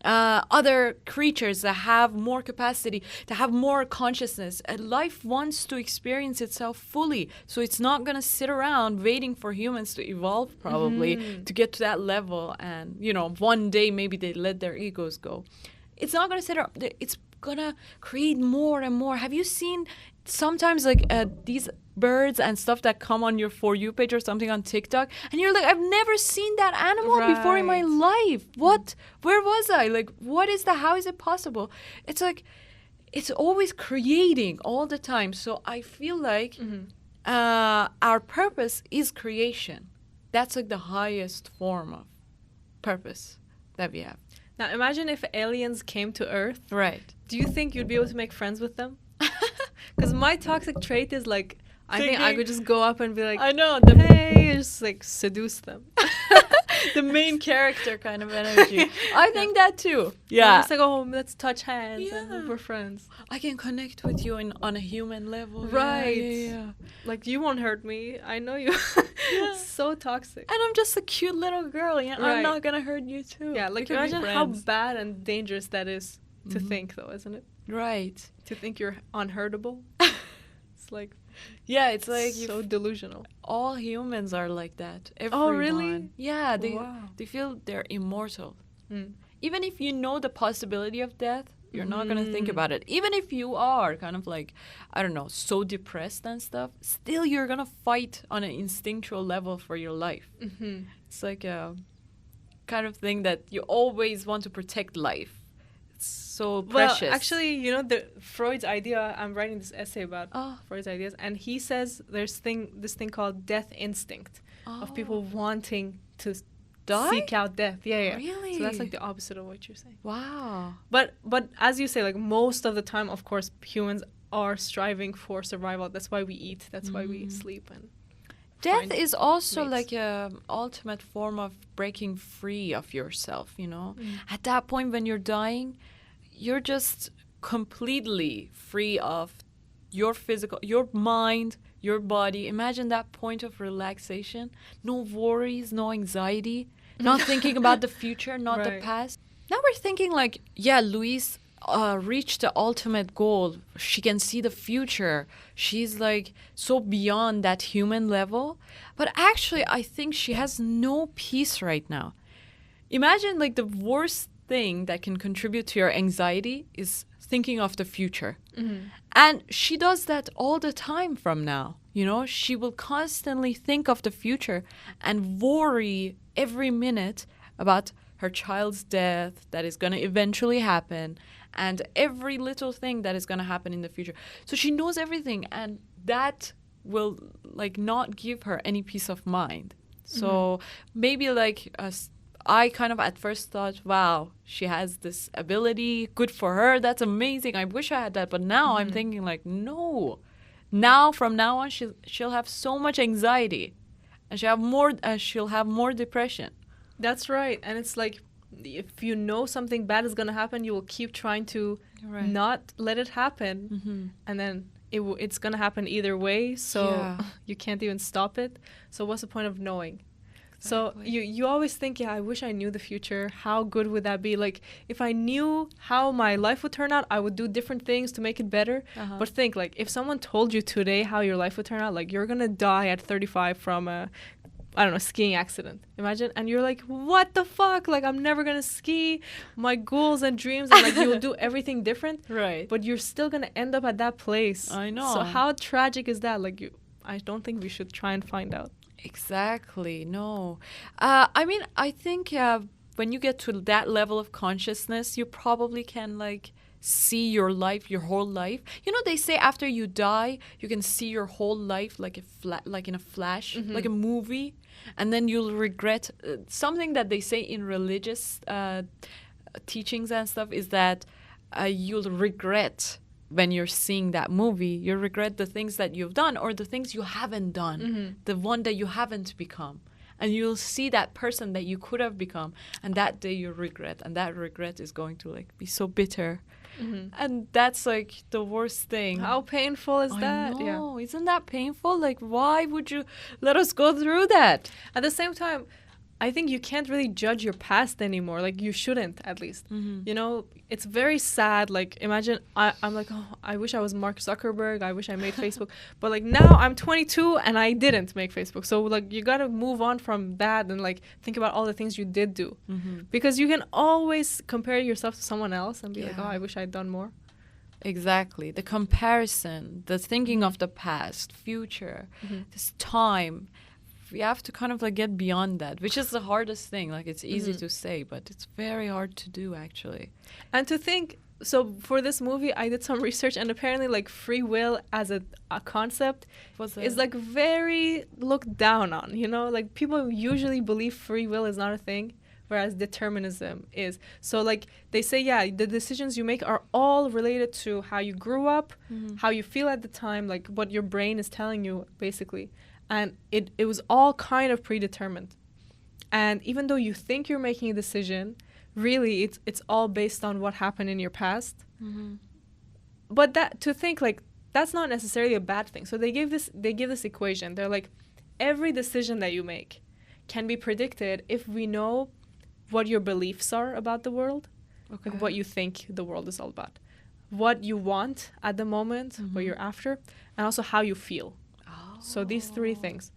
[SPEAKER 2] other creatures that have more capacity, that have more consciousness. Life wants to experience itself fully. So it's not going to sit around waiting for humans to evolve probably to get to that level. And, you know, one day maybe they let their egos go. It's not going to sit around. It's going to create more and more. Have you seen sometimes like these birds and stuff that come on your For You page or something on TikTok, and you're like, I've never seen that animal before in my life. What? Where was I? Like, what is that? How is it possible? It's like, it's always creating all the time. So I feel like our purpose is creation. That's like the highest form of purpose that we have.
[SPEAKER 1] Now imagine if aliens came to Earth.
[SPEAKER 2] Right.
[SPEAKER 1] Do you think you'd be able to make friends with them? Because my toxic trait is like, I think I could just go up and be like,
[SPEAKER 2] I know,
[SPEAKER 1] hey, just like seduce them.
[SPEAKER 2] The main character kind of energy. I think that too. Yeah.
[SPEAKER 1] I'm just like, oh, let's touch hands and we're friends.
[SPEAKER 2] I can connect with you on a human level.
[SPEAKER 1] Right.
[SPEAKER 2] Yeah.
[SPEAKER 1] Like, you won't hurt me. I know you. It's so toxic.
[SPEAKER 2] And I'm just a cute little girl. You know?
[SPEAKER 1] Right.
[SPEAKER 2] I'm not going to hurt you too.
[SPEAKER 1] Yeah, like imagine how bad and dangerous that is to think, though, isn't it?
[SPEAKER 2] Right.
[SPEAKER 1] To think you're unhurtable. It's like...
[SPEAKER 2] Yeah, it's like
[SPEAKER 1] so delusional.
[SPEAKER 2] All humans are like that. Everyone.
[SPEAKER 1] Oh, really?
[SPEAKER 2] Yeah, they feel they're immortal. Even if you know the possibility of death, you're not going to think about it. Even if you are kind of like, I don't know, so depressed and stuff, still you're going to fight on an instinctual level for your life. It's like a kind of thing that you always want to protect life. So precious.
[SPEAKER 1] Well, actually, you know, Freud's idea, I'm writing this essay about Freud's ideas, and he says there's this thing called death instinct of people wanting to seek out death. Yeah.
[SPEAKER 2] Really?
[SPEAKER 1] So that's like the opposite of what you're saying.
[SPEAKER 2] Wow.
[SPEAKER 1] But as you say, like most of the time, of course, humans are striving for survival. That's why we eat. That's why we sleep. And
[SPEAKER 2] death is also like a ultimate form of breaking free of yourself, you know? At that point when you're dying, you're just completely free of your physical, your mind, your body. Imagine that point of relaxation. No worries, no anxiety, not thinking about the future, not the past. Now we're thinking like, yeah, Louise reached the ultimate goal. She can see the future. She's like so beyond that human level. But actually, I think she has no peace right now. Imagine like the worst thing that can contribute to your anxiety is thinking of the future. And she does that all the time from now. You know, she will constantly think of the future and worry every minute about her child's death that is going to eventually happen, and every little thing that is going to happen in the future. So she knows everything, and that will like not give her any peace of mind. So maybe like I kind of at first thought, wow, she has this ability, good for her, that's amazing, I wish I had that. But now I'm thinking like, no, now from now on she'll have so much anxiety, and she'll have more depression.
[SPEAKER 1] That's right. And it's like, if you know something bad is going to happen, you will keep trying to not let it happen. And then it's going to happen either way. So you can't even stop it. So what's the point of knowing? Exactly. So you always think, I wish I knew the future. How good would that be? Like, if I knew how my life would turn out, I would do different things to make it better. But think, like, if someone told you today how your life would turn out, like, you're going to die at 35 from a skiing accident. Imagine. And you're like, what the fuck? Like, I'm never going to ski. My goals and dreams, and like, you'll do everything different. Right. But you're still going to end up at that place. I know. So how tragic is that? Like, I don't think we should try and find out.
[SPEAKER 2] Exactly. No. I mean, I think when you get to that level of consciousness, you probably can like see your life, your whole life. You know, they say after you die, you can see your whole life like like in a flash, like a movie, and then you'll regret something that they say in religious teachings and stuff is that you'll regret. When you're seeing that movie, you regret the things that you've done or the things you haven't done, the one that you haven't become. And you'll see that person that you could have become, and that day you regret, and that regret is going to like be so bitter. And that's like the worst thing.
[SPEAKER 1] How painful is that?
[SPEAKER 2] I know. Isn't that painful? Like, why would you let us go through that?
[SPEAKER 1] At the same time, I think you can't really judge your past anymore. Like, you shouldn't, at least. You know, it's very sad. Like, imagine I'm like, oh, I wish I was Mark Zuckerberg. I wish I made Facebook. But, like, now I'm 22 and I didn't make Facebook. So, like, you got to move on from that and, like, think about all the things you did do. Because you can always compare yourself to someone else and be like, oh, I wish I'd done more.
[SPEAKER 2] Exactly. The comparison, the thinking of the past, future, this time. We have to kind of like get beyond that, which is the hardest thing. Like, it's easy to say, but it's very hard to do, actually.
[SPEAKER 1] And to think, so for this movie, I did some research, and apparently like free will as a concept is like very looked down on, you know? Like, people usually believe free will is not a thing, whereas determinism is. So like they say, the decisions you make are all related to how you grew up, how you feel at the time, like what your brain is telling you, basically. And it was all kind of predetermined. And even though you think you're making a decision, really it's all based on what happened in your past. But that, to think like, that's not necessarily a bad thing. So they give this equation. They're like, every decision that you make can be predicted if we know what your beliefs are about the world, like what you think the world is all about, what you want at the moment, what you're after, and also how you feel. So these three things.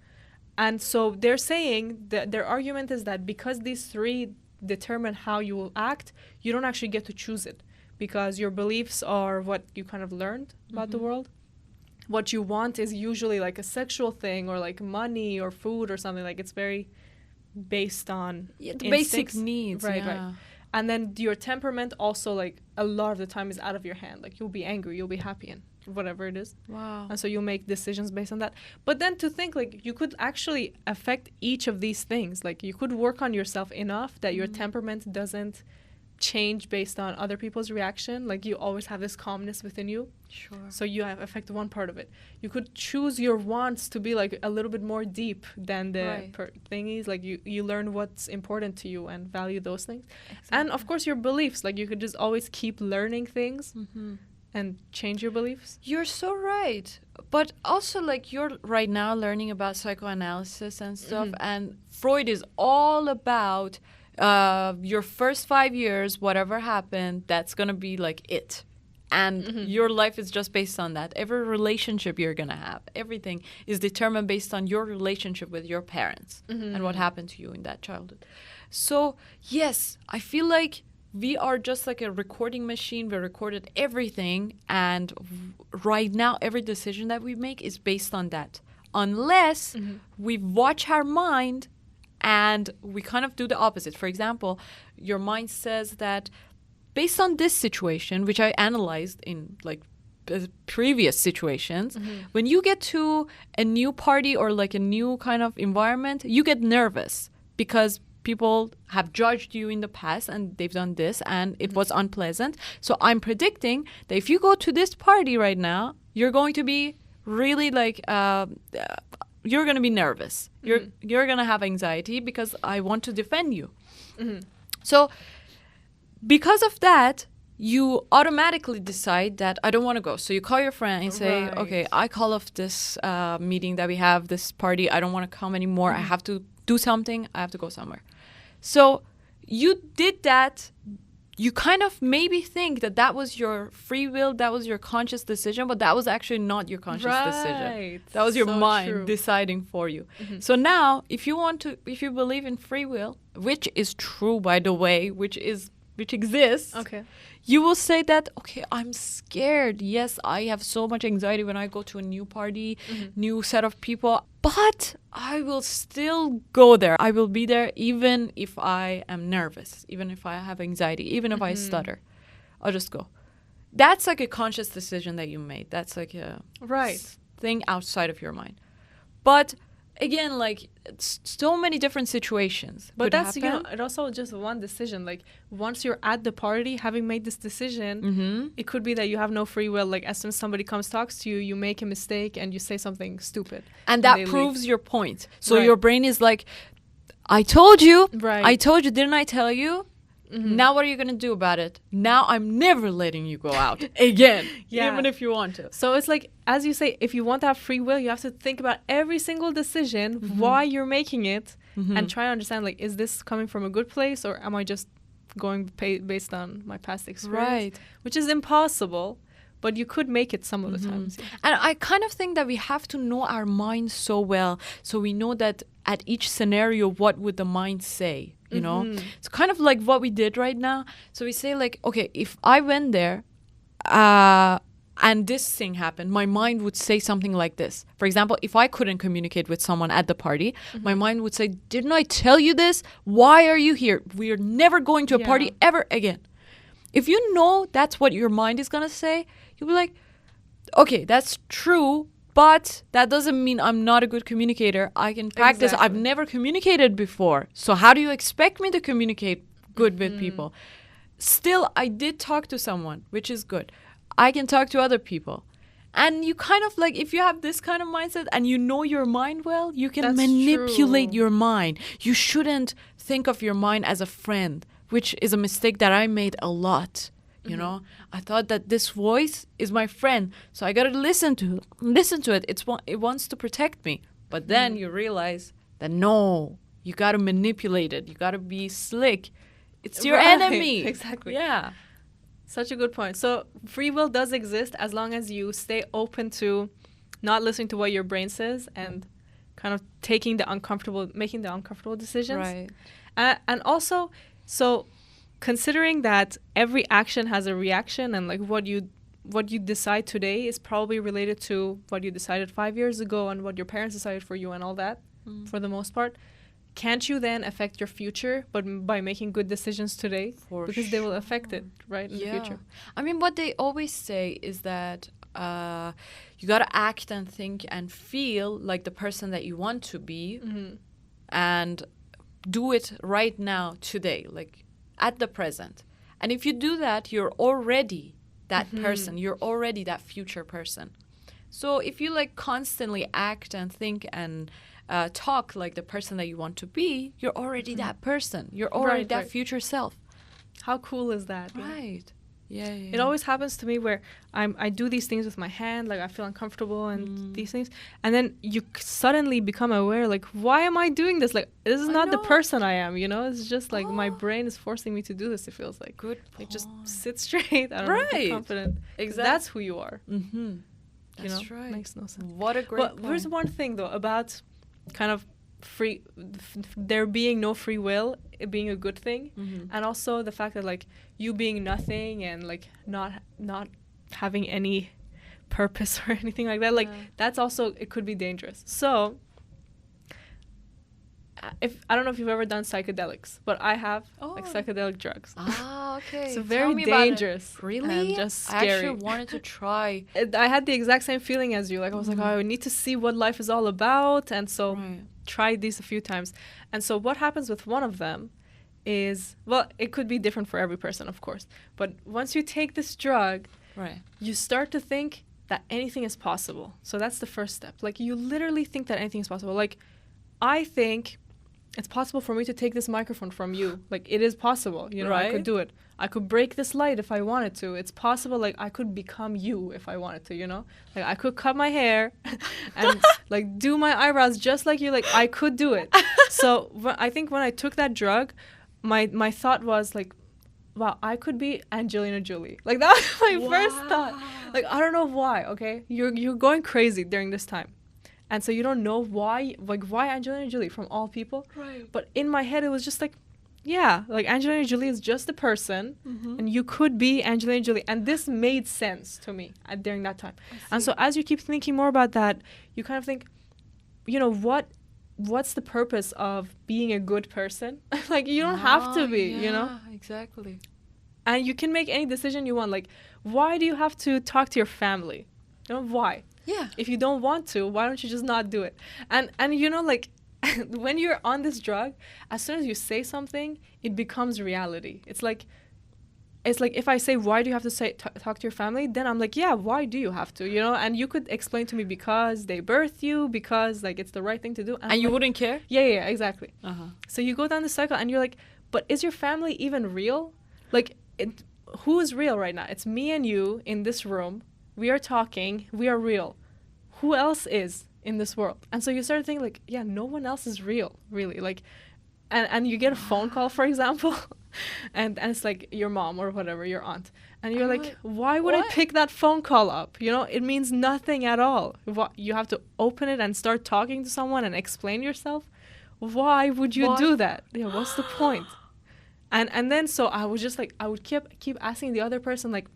[SPEAKER 1] And so they're saying that their argument is that because these three determine how you will act, you don't actually get to choose it, because your beliefs are what you kind of learned about the world. What you want is usually like a sexual thing or like money or food or something. Like, it's very based on
[SPEAKER 2] the basic needs.
[SPEAKER 1] Right. And then your temperament also, like, a lot of the time is out of your hand. Like, you'll be angry, you'll be happy, and whatever it is. Wow. And so you'll make decisions based on that. But then to think, like, you could actually affect each of these things. Like, you could work on yourself enough that your temperament doesn't change based on other people's reaction. Like, you always have this calmness within you. Sure. So you have affect one part of it. You could choose your wants to be like a little bit more deep than the thingies. Like, you learn what's important to you and value those things. Exactly. And of course your beliefs. Like, you could just always keep learning things and change your beliefs.
[SPEAKER 2] You're so right. But also, like, you're right now learning about psychoanalysis and stuff, and Freud is all about your first 5 years, whatever happened, that's gonna be like it. And your life is just based on that. Every relationship you're gonna have, everything is determined based on your relationship with your parents and what happened to you in that childhood. So yes, I feel like we are just like a recording machine. We recorded everything, and right now every decision that we make is based on that. Unless we watch our mind And we kind of do the opposite. For example, your mind says that based on this situation, which I analyzed in like previous situations, when you get to a new party or like a new kind of environment, you get nervous because people have judged you in the past and they've done this and it was unpleasant. So I'm predicting that if you go to this party right now, you're going to be really like you're going to be nervous. You're going to have anxiety because I want to defend you. So because of that, you automatically decide that I don't want to go. So you call your friend and say, okay, I call off this meeting that we have, this party. I don't want to come anymore. I have to do something. I have to go somewhere. So you did that. You kind of maybe think that that was your free will, that was your conscious decision, but that was actually not your conscious decision. That was your mind deciding for you. So now, if you believe in free will, which is true, by the way, which exists, you will say that, okay, I'm scared. Yes, I have so much anxiety when I go to a new party, new set of people, but I will still go there. I will be there even if I am nervous, even if I have anxiety, even if I stutter. I'll just go. That's like a conscious decision that you made. That's like a thing outside of your mind. But again, like, so many different situations.
[SPEAKER 1] But that's, you know, it also just one decision. Like, once you're at the party, having made this decision, it could be that you have no free will. Like, as soon as somebody talks to you, you make a mistake and you say something stupid.
[SPEAKER 2] And that proves your point. So your brain is like, I told you. I told you. Didn't I tell you? Now what are you going to do about it? Now I'm never letting you go out again, even if you want to.
[SPEAKER 1] So it's like, as you say, if you want to have free will, you have to think about every single decision, why you're making it, and try to understand, like, is this coming from a good place or am I just going based on my past experience? Which is impossible, but you could make it some of the times.
[SPEAKER 2] And I kind of think that we have to know our mind so well, so we know that at each scenario, what would the mind say? You know, it's kind of like what we did right now. So we say, like, okay, if I went there and this thing happened, my mind would say something like this. For example, if I couldn't communicate with someone at the party, my mind would say, didn't I tell you this? Why are you here? We are never going to a party ever again. If you know that's what your mind is going to say, you'll be like, okay, that's true. But that doesn't mean I'm not a good communicator. I can practice. I've never communicated before. So how do you expect me to communicate good with people? Still, I did talk to someone, which is good. I can talk to other people. And you kind of like, if you have this kind of mindset and you know your mind well, you can manipulate your mind. You shouldn't think of your mind as a friend, which is a mistake that I made a lot. You know, I thought that this voice is my friend, so I gotta listen to it. It wants to protect me. But then you realize that no, you gotta manipulate it. You gotta be slick. It's your enemy.
[SPEAKER 1] Exactly.
[SPEAKER 2] Yeah.
[SPEAKER 1] Such a good point. So free will does exist as long as you stay open to not listening to what your brain says and kind of making the uncomfortable decisions.
[SPEAKER 2] Right.
[SPEAKER 1] And also, so considering that every action has a reaction and like what you decide today is probably related to what you decided 5 years ago and what your parents decided for you and all that, for the most part, can't you then affect your future but by making good decisions today? Because they will affect it, right, in the future.
[SPEAKER 2] I mean, what they always say is that you got to act and think and feel like the person that you want to be and do it right now, today, like at the present. And if you do that, you're already that person. You're already that future person. So if you like constantly act and think and talk like the person that you want to be, you're already that person. You're already that future self.
[SPEAKER 1] How cool is that?
[SPEAKER 2] Right. Yeah.
[SPEAKER 1] It always happens to me where I do these things with my hand, like I feel uncomfortable and these things, and then you suddenly become aware, like, why am I doing this? Like, this is not the person I am, you know? It's just like my brain is forcing me to do this, it feels like.
[SPEAKER 2] Good point.
[SPEAKER 1] Like, just sit straight, I don't know, be confident. Exactly. That's who you are.
[SPEAKER 2] That's right.
[SPEAKER 1] Makes no sense.
[SPEAKER 2] What a great point.
[SPEAKER 1] There's one thing, though, about kind of there being no free will, it being a good thing, and also the fact that like you being nothing and like not having any purpose or anything like that, like that's also, it could be dangerous. So if I don't know if you've ever done psychedelics, but I have like psychedelic drugs.
[SPEAKER 2] Okay.
[SPEAKER 1] So very dangerous.
[SPEAKER 2] Really?
[SPEAKER 1] And just scary.
[SPEAKER 2] I actually wanted to try.
[SPEAKER 1] I had the exact same feeling as you. Like I was like, oh, I need to see what life is all about, and so tried these a few times. And so what happens with one of them is, well, it could be different for every person, of course. But once you take this drug, you start to think that anything is possible. So that's the first step. Like you literally think that anything is possible. Like I think it's possible for me to take this microphone from you. Like it is possible, you know, I could do it. I could break this light if I wanted to. It's possible, like I could become you if I wanted to, you know? Like I could cut my hair and like do my eyebrows just like you. Like I could do it. So I think when I took that drug, my thought was like, wow, I could be Angelina Jolie. Like that was my first thought. Like I don't know why, okay? You're going crazy during this time. And so you don't know why, like why Angelina Jolie from all people. Right. But in my head it was just like, yeah, like Angelina Jolie is just a person and you could be Angelina Jolie. And this made sense to me during that time. And so as you keep thinking more about that, you kind of think, you know, what's the purpose of being a good person? Like you don't have to be, you know?
[SPEAKER 2] Exactly. And
[SPEAKER 1] you can make any decision you want. Like why do you have to talk to your family? You know, why?
[SPEAKER 2] Yeah.
[SPEAKER 1] If you don't want to, why don't you just not do it? And you know, like when you're on this drug, as soon as you say something, it becomes reality. It's like if I say, why do you have to talk to your family? Then I'm like, yeah, why do you have to? You know, and you could explain to me because they birthed you, because like it's the right thing to do.
[SPEAKER 2] And you wouldn't care?
[SPEAKER 1] Yeah, exactly. So you go down the cycle and you're like, but is your family even real? Like who is real right now? It's me and you in this room. We are talking. We are real. Who else is in this world? And so you start thinking like, yeah, no one else is real, really. Like, and you get a phone call, for example, and it's like your mom or whatever, your aunt. And you're like, why would I pick that phone call up? You know, it means nothing at all. You have to open it and start talking to someone and explain yourself. Why would you do that? Yeah, what's the point? And then so I was just like, I would keep asking the other person like,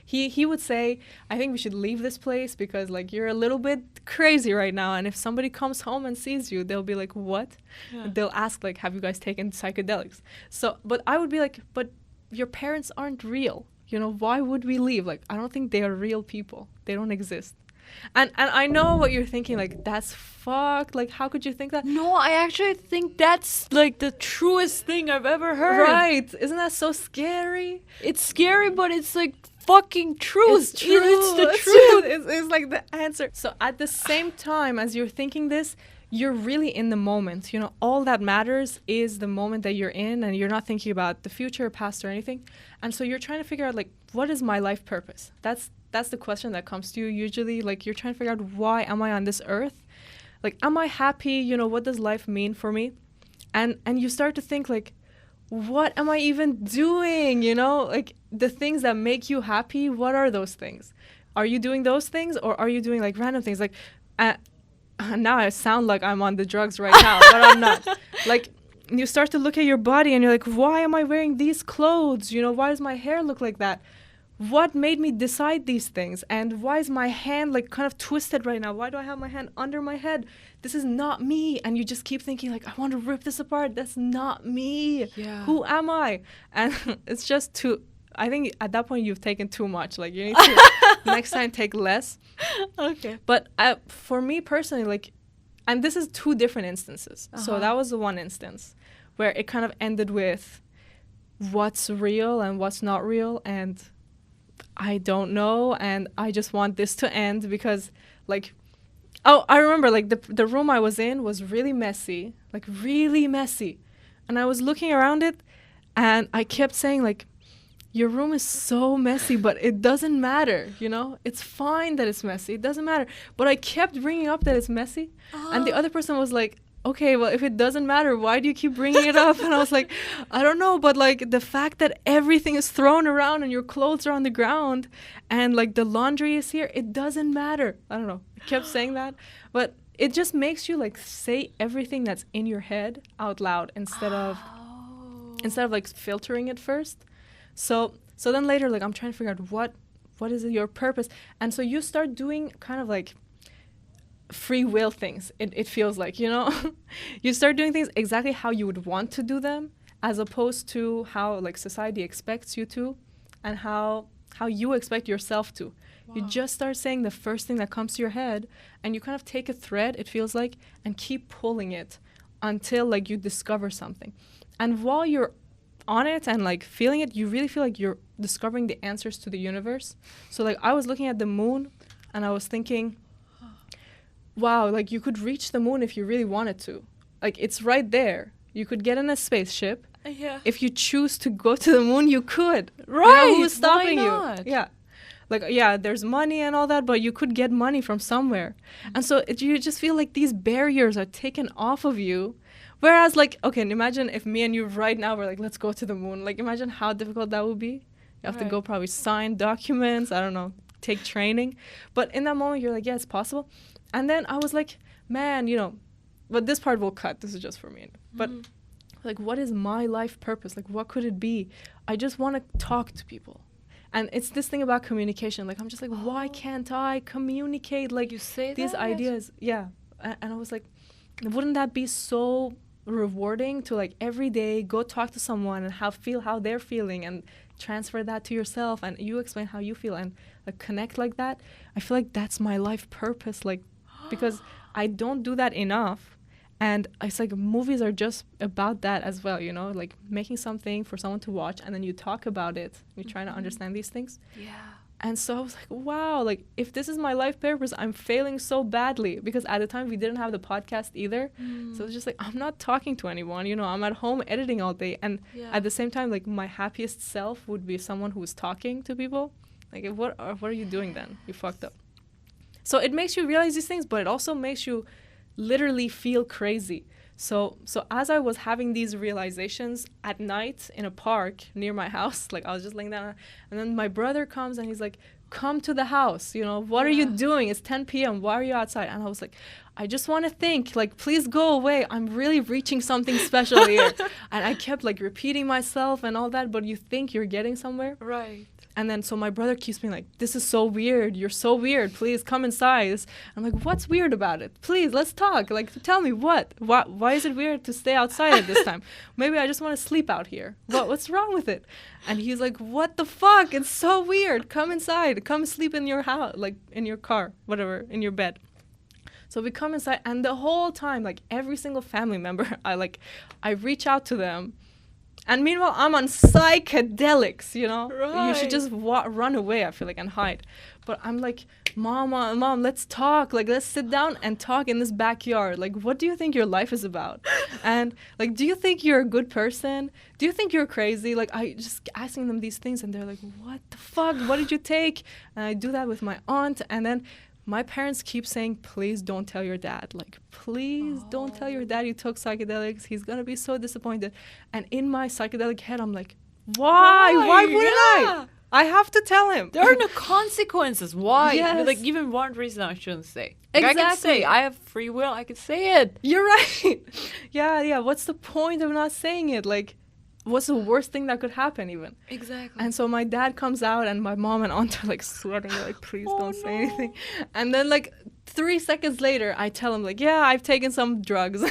[SPEAKER 1] he would say, I think we should leave this place because like you're a little bit crazy right now, and if somebody comes home and sees you, they'll be like, what? They'll ask like, have you guys taken psychedelics? So but I would be like, but your parents aren't real, you know, why would we leave? Like I don't think they are real people, they don't exist. And I know what you're thinking, like that's fucked, like how could you think that?
[SPEAKER 2] No, I actually think that's like the truest thing I've ever heard.
[SPEAKER 1] Right, isn't that so scary?
[SPEAKER 2] It's scary, but it's like fucking truth.
[SPEAKER 1] It's true. It's the truth. It's like the answer. So at the same time as you're thinking this, you're really in the moment. You know, all that matters is the moment that you're in, and you're not thinking about the future, past, or anything. And so you're trying to figure out like, what is my life purpose? That's the question that comes to you usually. Like you're trying to figure out, why am I on this earth? Like, am I happy? You know, what does life mean for me? And you start to think like, what am I even doing? You know, like the things that make you happy, what are those things? Are you doing those things, or are you doing like random things? Like now I sound like I'm on the drugs right now, but I'm not. Like you start to look at your body and you're like, why am I wearing these clothes? You know, why does my hair look like that? What made me decide these things? And why is my hand like kind of twisted right now? Why do I have my hand under my head? This is not me. And you just keep thinking like, I want to rip this apart. That's not me.
[SPEAKER 2] Yeah.
[SPEAKER 1] Who am I? And it's just I think at that point you've taken too much. Like you need to next time take less.
[SPEAKER 2] Okay.
[SPEAKER 1] But for me personally, like, and this is two different instances. So that was the one instance where it kind of ended with what's real and what's not real, and I don't know, and I just want this to end because, like, I remember, like, the room I was in was really messy, and I was looking around it, and I kept saying, like, your room is so messy, but it doesn't matter, you know? It's fine that it's messy, it doesn't matter. But I kept bringing up that it's messy, and the other person was like, okay, well, if it doesn't matter, why do you keep bringing it up? And I was like, I don't know, but like the fact that everything is thrown around and your clothes are on the ground and like the laundry is here, it doesn't matter. I don't know. I kept saying that, but it just makes you like say everything that's in your head out loud instead of like filtering it first. So then later, like, I'm trying to figure out what is your purpose, and so you start doing kind of like free will things. It feels like, you know, you start doing things exactly how you would want to do them, as opposed to how like society expects you to, and how you expect yourself to. Wow. You just start saying the first thing that comes to your head, and you kind of take a thread, it feels like, and keep pulling it until like you discover something. And while you're on it and like feeling it, you really feel like you're discovering the answers to the universe. So like I was looking at the moon and I was thinking, wow, like you could reach the moon if you really wanted to. Like it's right there. You could get in a spaceship.
[SPEAKER 2] Yeah.
[SPEAKER 1] If you choose to go to the moon, you could.
[SPEAKER 2] Right.
[SPEAKER 1] You know, who's stopping
[SPEAKER 2] Why not?
[SPEAKER 1] you? Yeah. Like, yeah, there's money and all that, but you could get money from somewhere. And so you just feel like these barriers are taken off of you. Whereas, like, okay, imagine if me and you right now were like, let's go to the moon. Like, imagine how difficult that would be. You have to go probably sign documents, I don't know, take training. But in that moment, you're like, yeah, it's possible. And then I was like, man, you know, but this part will cut. This is just for me. But like, what is my life purpose? Like, what could it be? I just want to talk to people. And it's this thing about communication. Like, I'm just like, why can't I communicate? Like,
[SPEAKER 2] you say
[SPEAKER 1] these
[SPEAKER 2] that?
[SPEAKER 1] Ideas. Yeah. And I was like, wouldn't that be so rewarding to, like, every day go talk to someone and feel how they're feeling and transfer that to yourself, and you explain how you feel and, like, connect like that? I feel like that's my life purpose, like, because I don't do that enough. And it's like movies are just about that as well, you know, like making something for someone to watch and then you talk about it. You're trying to understand these things.
[SPEAKER 2] Yeah.
[SPEAKER 1] And so I was like, wow, like if this is my life purpose, I'm failing so badly, because at the time we didn't have the podcast either. So it's just like, I'm not talking to anyone, you know, I'm at home editing all day. And at the same time, like my happiest self would be someone who's talking to people. Like, what are you doing then? You fucked up. So it makes you realize these things, but it also makes you literally feel crazy. So as I was having these realizations at night in a park near my house, like I was just laying down, and then my brother comes and he's like, come to the house, you know, what are you doing? It's 10 p.m. Why are you outside? And I was like, I just want to think, like, please go away. I'm really reaching something special here. And I kept like repeating myself and all that, but you think you're getting somewhere.
[SPEAKER 2] Right.
[SPEAKER 1] And then so my brother keeps being like, this is so weird. You're so weird. Please come inside. I'm like, what's weird about it? Please, let's talk. Like, tell me what? Why is it weird to stay outside at this time? Maybe I just want to sleep out here. What's wrong with it? And he's like, what the fuck? It's so weird. Come inside. Come sleep in your house, like in your car, whatever, in your bed. So we come inside, and the whole time, like every single family member, I reach out to them. And meanwhile, I'm on psychedelics, you know? Right. You should just run away, I feel like, and hide. But I'm like, Mom, let's talk. Like, let's sit down and talk in this backyard. Like, what do you think your life is about? And, like, do you think you're a good person? Do you think you're crazy? Like, I just asking them these things, and they're like, what the fuck? What did you take? And I do that with my aunt, and then my parents keep saying, please don't tell your dad. Like, please don't tell your dad you took psychedelics. He's going to be so disappointed. And in my psychedelic head, I'm like, why? Why wouldn't I? I have to tell him.
[SPEAKER 2] There are no consequences. Why?
[SPEAKER 1] Yes.
[SPEAKER 2] Like, even one reason I shouldn't say. Like,
[SPEAKER 1] Exactly.
[SPEAKER 2] I can say, I have free will. I can say it.
[SPEAKER 1] You're right. Yeah. What's the point of not saying it? Like, what's the worst thing that could happen even?
[SPEAKER 2] Exactly.
[SPEAKER 1] And so my dad comes out, and my mom and aunt are like sweating, like, please don't say anything. And then like 3 seconds later, I tell him like, yeah, I've taken some drugs.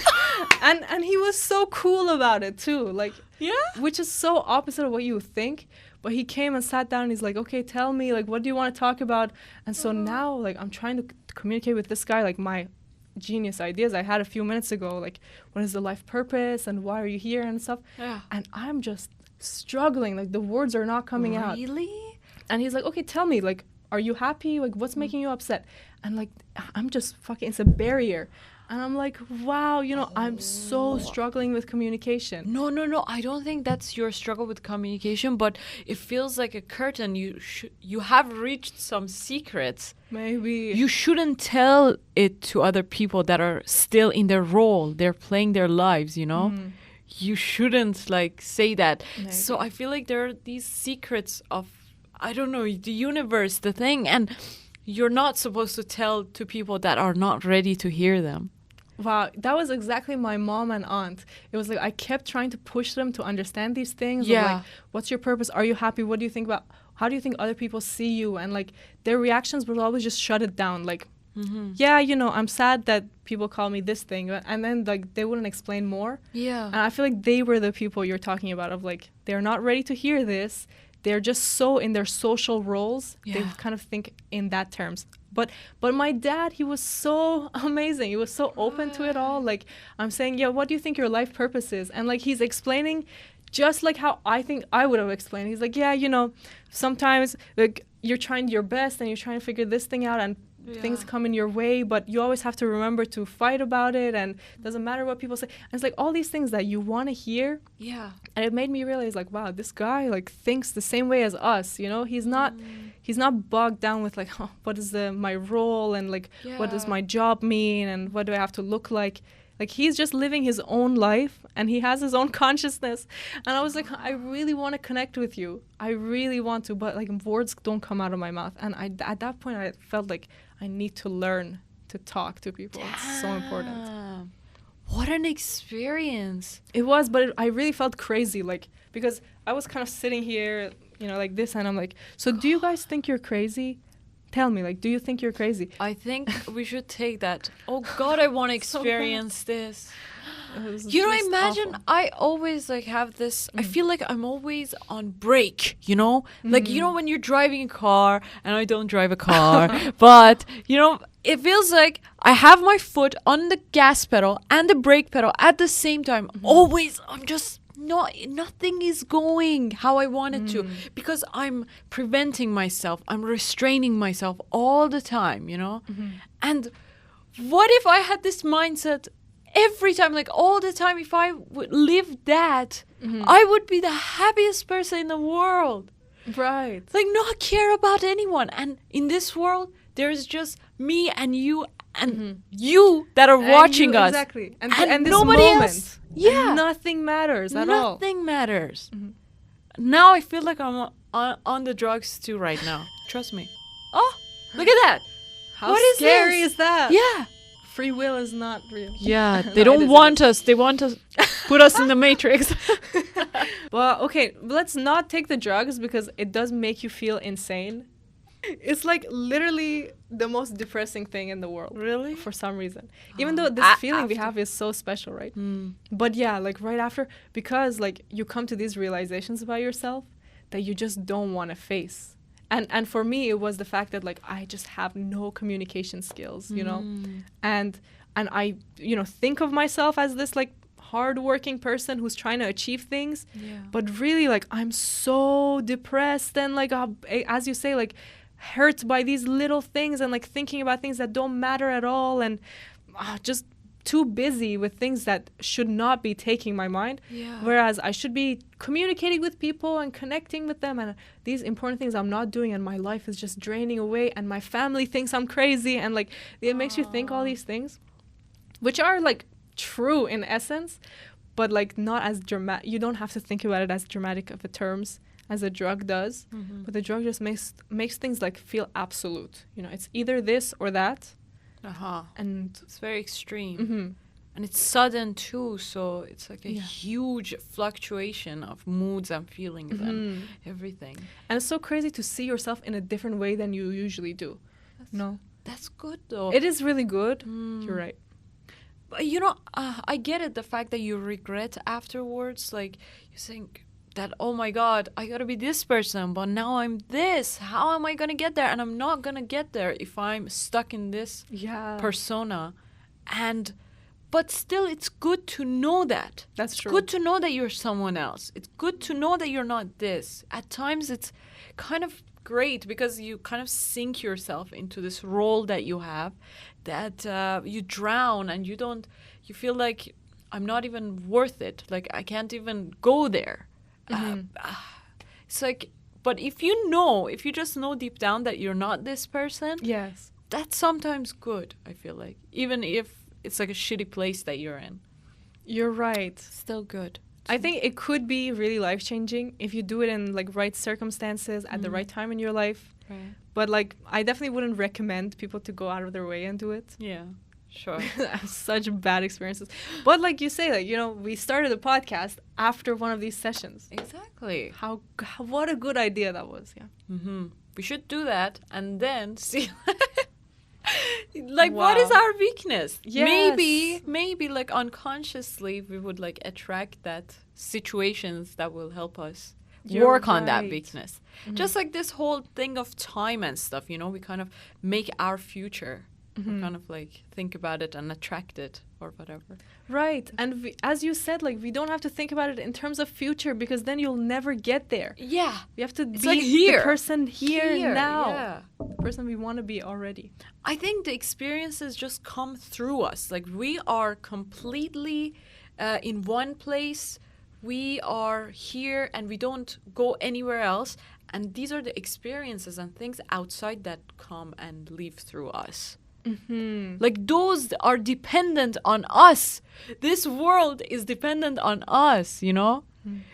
[SPEAKER 1] and he was so cool about it too. Like, which is so opposite of what you think. But he came and sat down, and he's like, okay, tell me, like, what do you want to talk about? And so now, like, I'm trying to communicate with this guy, like, my genius ideas I had a few minutes ago, like, what is the life purpose and why are you here and stuff. And I'm just struggling, like, the words are not coming out.
[SPEAKER 2] Really?
[SPEAKER 1] And he's like, okay, tell me, like, are you happy? Like, what's making you upset? And like, I'm just fucking, it's a barrier. And I'm like, wow, you know, I'm so struggling with communication.
[SPEAKER 2] No. I don't think that's your struggle with communication, but it feels like a curtain. You have reached some secrets.
[SPEAKER 1] Maybe.
[SPEAKER 2] You shouldn't tell it to other people that are still in their role. They're playing their lives, you know? You shouldn't, like, say that. Maybe. So I feel like there are these secrets of, I don't know, the universe, the thing, and you're not supposed to tell to people that are not ready to hear them.
[SPEAKER 1] Wow, that was exactly my mom and aunt. It was like I kept trying to push them to understand these things.
[SPEAKER 2] Yeah.
[SPEAKER 1] Like, what's your purpose? Are you happy? What do you think about? How do you think other people see you? And like their reactions would always just shut it down. Like, Yeah, you know, I'm sad that people call me this thing, and then like they wouldn't explain more.
[SPEAKER 2] Yeah.
[SPEAKER 1] And I feel like they were the people you're talking about, of like, they're not ready to hear this. They're just so in their social roles.
[SPEAKER 2] Yeah.
[SPEAKER 1] They kind of think in that terms. But my dad, he was so amazing. He was so open to it all. Like, I'm saying, yeah, what do you think your life purpose is? And like, he's explaining just like how I think I would have explained. He's like, yeah, you know, sometimes like you're trying your best and you're trying to figure this thing out, and things come in your way, but you always have to remember to fight about it, and it doesn't matter what people say. And it's like all these things that you want to hear.
[SPEAKER 2] Yeah.
[SPEAKER 1] And it made me realize, like, wow, this guy like thinks the same way as us, you know? He's not bogged down with like, oh, what is my role, and like what does my job mean, and what do I have to look like? Like, he's just living his own life, and he has his own consciousness. And I was like, I really want to connect with you. I really want to, but like words don't come out of my mouth. And at that point, I felt like I need to learn to talk to people.
[SPEAKER 2] Damn.
[SPEAKER 1] It's so important.
[SPEAKER 2] What an experience.
[SPEAKER 1] It was, but I really felt crazy, like, because I was kind of sitting here, you know, like this, and I'm like, so do you guys think you're crazy? Tell me, like, do you think you're crazy?
[SPEAKER 2] I think we should take that. Oh God, I want to experience this. You know, imagine awful. I always like have this, I feel like I'm always on break, you know? Like, you know, when you're driving a car, and I don't drive a car, but, you know, it feels like I have my foot on the gas pedal and the brake pedal at the same time. Always, I'm just... nothing is going how I want it to, because I'm preventing myself, I'm restraining myself all the time, you know? And what if I had this mindset every time, like all the time? If I would live that, I would be the happiest person in the world.
[SPEAKER 1] Right.
[SPEAKER 2] Like, not care about anyone. And in this world, there's just me and you and you that are watching us.
[SPEAKER 1] Exactly. And this
[SPEAKER 2] nobody
[SPEAKER 1] moment.
[SPEAKER 2] else. Yeah.
[SPEAKER 1] And nothing matters at all.
[SPEAKER 2] Nothing matters. Now I feel like I'm on the drugs too right now. Trust me. Oh, look at that.
[SPEAKER 1] How scary is that?
[SPEAKER 2] Yeah.
[SPEAKER 1] Free will is not real.
[SPEAKER 2] Yeah, they don't want us. They want to put us in the matrix.
[SPEAKER 1] Well, okay, let's not take the drugs, because it does make you feel insane. It's like literally the most depressing thing in the world.
[SPEAKER 2] Really?
[SPEAKER 1] For some reason. Even though this feeling we have is so special, right? But yeah, like right after, because like you come to these realizations about yourself that you just don't want to face. And for me, it was the fact that like I just have no communication skills, you know? And I, you know, think of myself as this like hardworking person who's trying to achieve things. Yeah. But really, like, I'm so depressed and like, as you say, like, hurt by these little things, and like thinking about things that don't matter at all, and just too busy with things that should not be taking my mind. Yeah. Whereas I should be communicating with people and connecting with them, and these important things I'm not doing, and my life is just draining away, and my family thinks I'm crazy, and like it makes you think all these things, which are like true in essence, but like not as dramatic. You don't have to think about it as dramatic of a terms as a drug does. But the drug just makes things like feel absolute, you know? It's either this or that. And
[SPEAKER 2] it's very extreme. And it's sudden too, so it's like a huge fluctuation of moods and feelings and everything.
[SPEAKER 1] And it's so crazy to see yourself in a different way than you usually do.
[SPEAKER 2] That's good though.
[SPEAKER 1] It is really good. You're right.
[SPEAKER 2] But you know, I get it, the fact that you regret afterwards, like you think that, oh my God, I gotta be this person, but now I'm this. How am I gonna get there? And I'm not gonna get there if I'm stuck in this persona. But still, it's good to know that.
[SPEAKER 1] That's true.
[SPEAKER 2] It's good to know that you're someone else. It's good to know that you're not this. At times, it's kind of great because you kind of sink yourself into this role that you have, that you drown, and you feel like I'm not even worth it. Like, I can't even go there. It's like, but if you just know deep down that you're not this person, that's sometimes good, I feel like. Even if it's like a shitty place that you're in.
[SPEAKER 1] You're right.
[SPEAKER 2] Still good.
[SPEAKER 1] I think it could be really life-changing if you do it in like right circumstances at the right time in your life. Right. But like, I definitely wouldn't recommend people to go out of their way and do it.
[SPEAKER 2] Yeah. Sure.
[SPEAKER 1] Such bad experiences. But like you say, like, you know, we started the podcast after one of these sessions.
[SPEAKER 2] Exactly.
[SPEAKER 1] What a good idea that was. Yeah.
[SPEAKER 2] We should do that and then see Like, what is our weakness?
[SPEAKER 1] Yes.
[SPEAKER 2] Maybe like unconsciously we would like attract that situations that will help us work on that weakness. Just like this whole thing of time and stuff, you know, we kind of make our future. We kind of like think about it and attract it or whatever.
[SPEAKER 1] Right. And as you said, like, we don't have to think about it in terms of future, because then you'll never get there.
[SPEAKER 2] Yeah.
[SPEAKER 1] We have to
[SPEAKER 2] It's
[SPEAKER 1] be
[SPEAKER 2] like here.
[SPEAKER 1] the person here now.
[SPEAKER 2] Yeah.
[SPEAKER 1] The person we want to be already.
[SPEAKER 2] I think the experiences just come through us. Like, we are completely in one place. We are here and we don't go anywhere else. And these are the experiences and things outside that come and live through us. Like, those are dependent on us. This world is dependent on us, you know?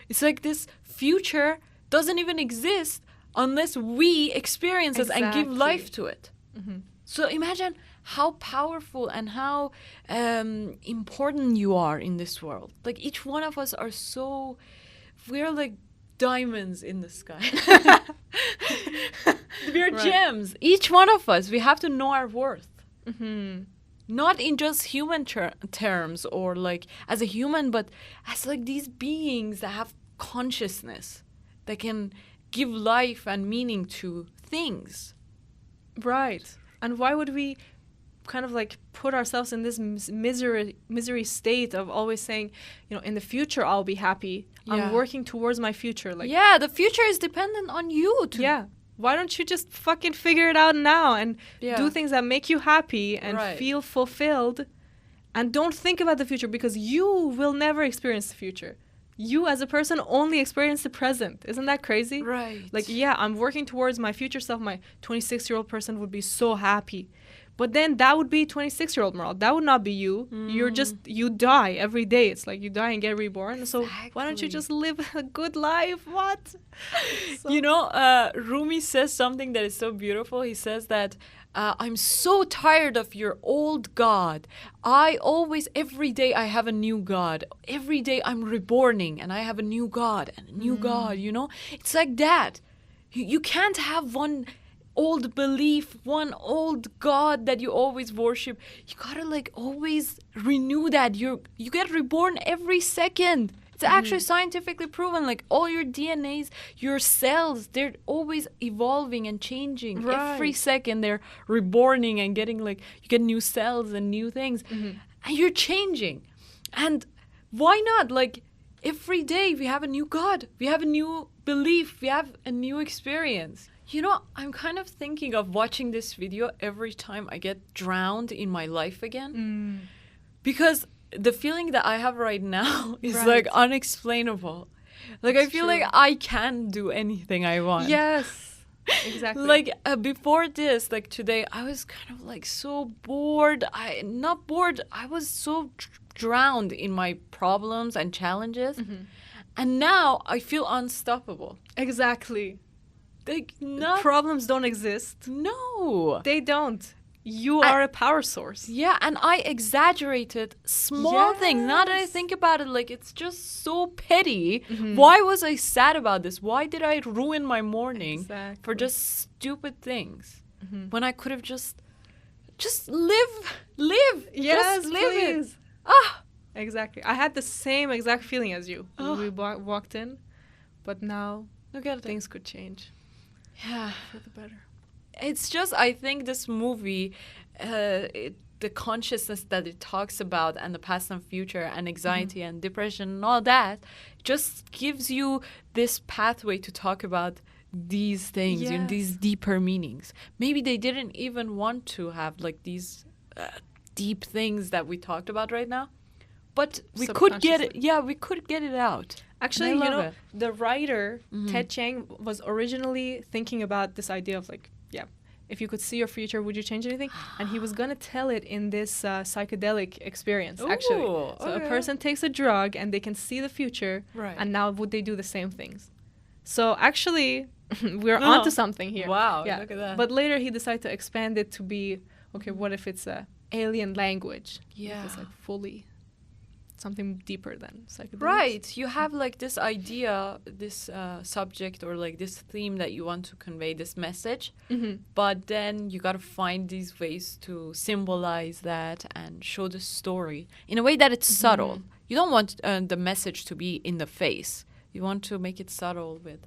[SPEAKER 2] It's like this future doesn't even exist unless we experience it and give life to it. So imagine how powerful and how important you are in this world. Like, each one of us are so, we're like diamonds in the sky. We're gems. Each one of us, we have to know our worth. Not in just human terms or like as a human, but as like these beings that have consciousness, that can give life and meaning to things.
[SPEAKER 1] Right. And why would we kind of like put ourselves in this misery state of always saying, you know, in the future I'll be happy. I'm working towards my future. Like,
[SPEAKER 2] yeah, the future is dependent on you.
[SPEAKER 1] Why don't you just fucking figure it out now and do things that make you happy and feel fulfilled, and don't think about the future, because you will never experience the future. You as a person only experience the present. Isn't that crazy?
[SPEAKER 2] Right.
[SPEAKER 1] Like, yeah, I'm working towards my future self. My 26-year-old person would be so happy. But then that would be 26-year-old Maral. That would not be you. You're just, you die every day. It's like you die and get reborn. So why don't you just live a good life? What?
[SPEAKER 2] You know, Rumi says something that is so beautiful. He says that, I'm so tired of your old God. Every day I have a new God. Every day I'm reborning and I have a new God and a new God, you know? It's like that. You can't have one old belief, one old God that you always worship. You gotta like always renew that. You get reborn every second. It's actually scientifically proven. Like, all your DNAs, your cells, they're always evolving and changing. Every second they're reborning and getting like, you get new cells and new things. And you're changing. And why not? Like, every day we have a new God. We have a new belief. We have a new experience. You know, I'm kind of thinking of watching this video every time I get drowned in my life again. Because the feeling that I have right now is like unexplainable. Like, I feel like I can do anything I want.
[SPEAKER 1] Yes, exactly.
[SPEAKER 2] Like, before this, like today, I was kind of like so bored. Not bored, I was so drowned in my problems and challenges. And now I feel unstoppable.
[SPEAKER 1] Exactly.
[SPEAKER 2] Like,
[SPEAKER 1] problems don't exist.
[SPEAKER 2] No.
[SPEAKER 1] They don't. You are a power source.
[SPEAKER 2] Yeah, and I exaggerated small things. Now that I think about it, like, it's just so petty. Why was I sad about this? Why did I ruin my morning for just stupid things? When I could have just live.
[SPEAKER 1] Yes,
[SPEAKER 2] just live
[SPEAKER 1] please.
[SPEAKER 2] it.
[SPEAKER 1] Exactly. I had the same exact feeling as you when we walked in, but now
[SPEAKER 2] Look at
[SPEAKER 1] things could change.
[SPEAKER 2] Yeah,
[SPEAKER 1] for the better.
[SPEAKER 2] It's just, I think this movie, the consciousness that it talks about, and the past and future, and anxiety and depression and all that, just gives you this pathway to talk about these things, you know, these deeper meanings. Maybe they didn't even want to have like these deep things that we talked about right now, but we could get it. Yeah, we could get it out.
[SPEAKER 1] Actually, you know, the writer, Ted Chiang, was originally thinking about this idea of like, if you could see your future, would you change anything? And he was going to tell it in this psychedelic experience, actually. So a person takes a drug and they can see the future. And now would they do the same things? So actually, we're onto something here.
[SPEAKER 2] Wow, look at that.
[SPEAKER 1] But later he decided to expand it to be, okay, what if it's a alien language?
[SPEAKER 2] Yeah.
[SPEAKER 1] It's like fully something deeper than psychedelics.
[SPEAKER 2] Right. You have like this idea, this subject or like this theme that you want to convey, this message. But then you got to find these ways to symbolize that and show the story in a way that it's subtle. You don't want the message to be in the face. You want to make it subtle with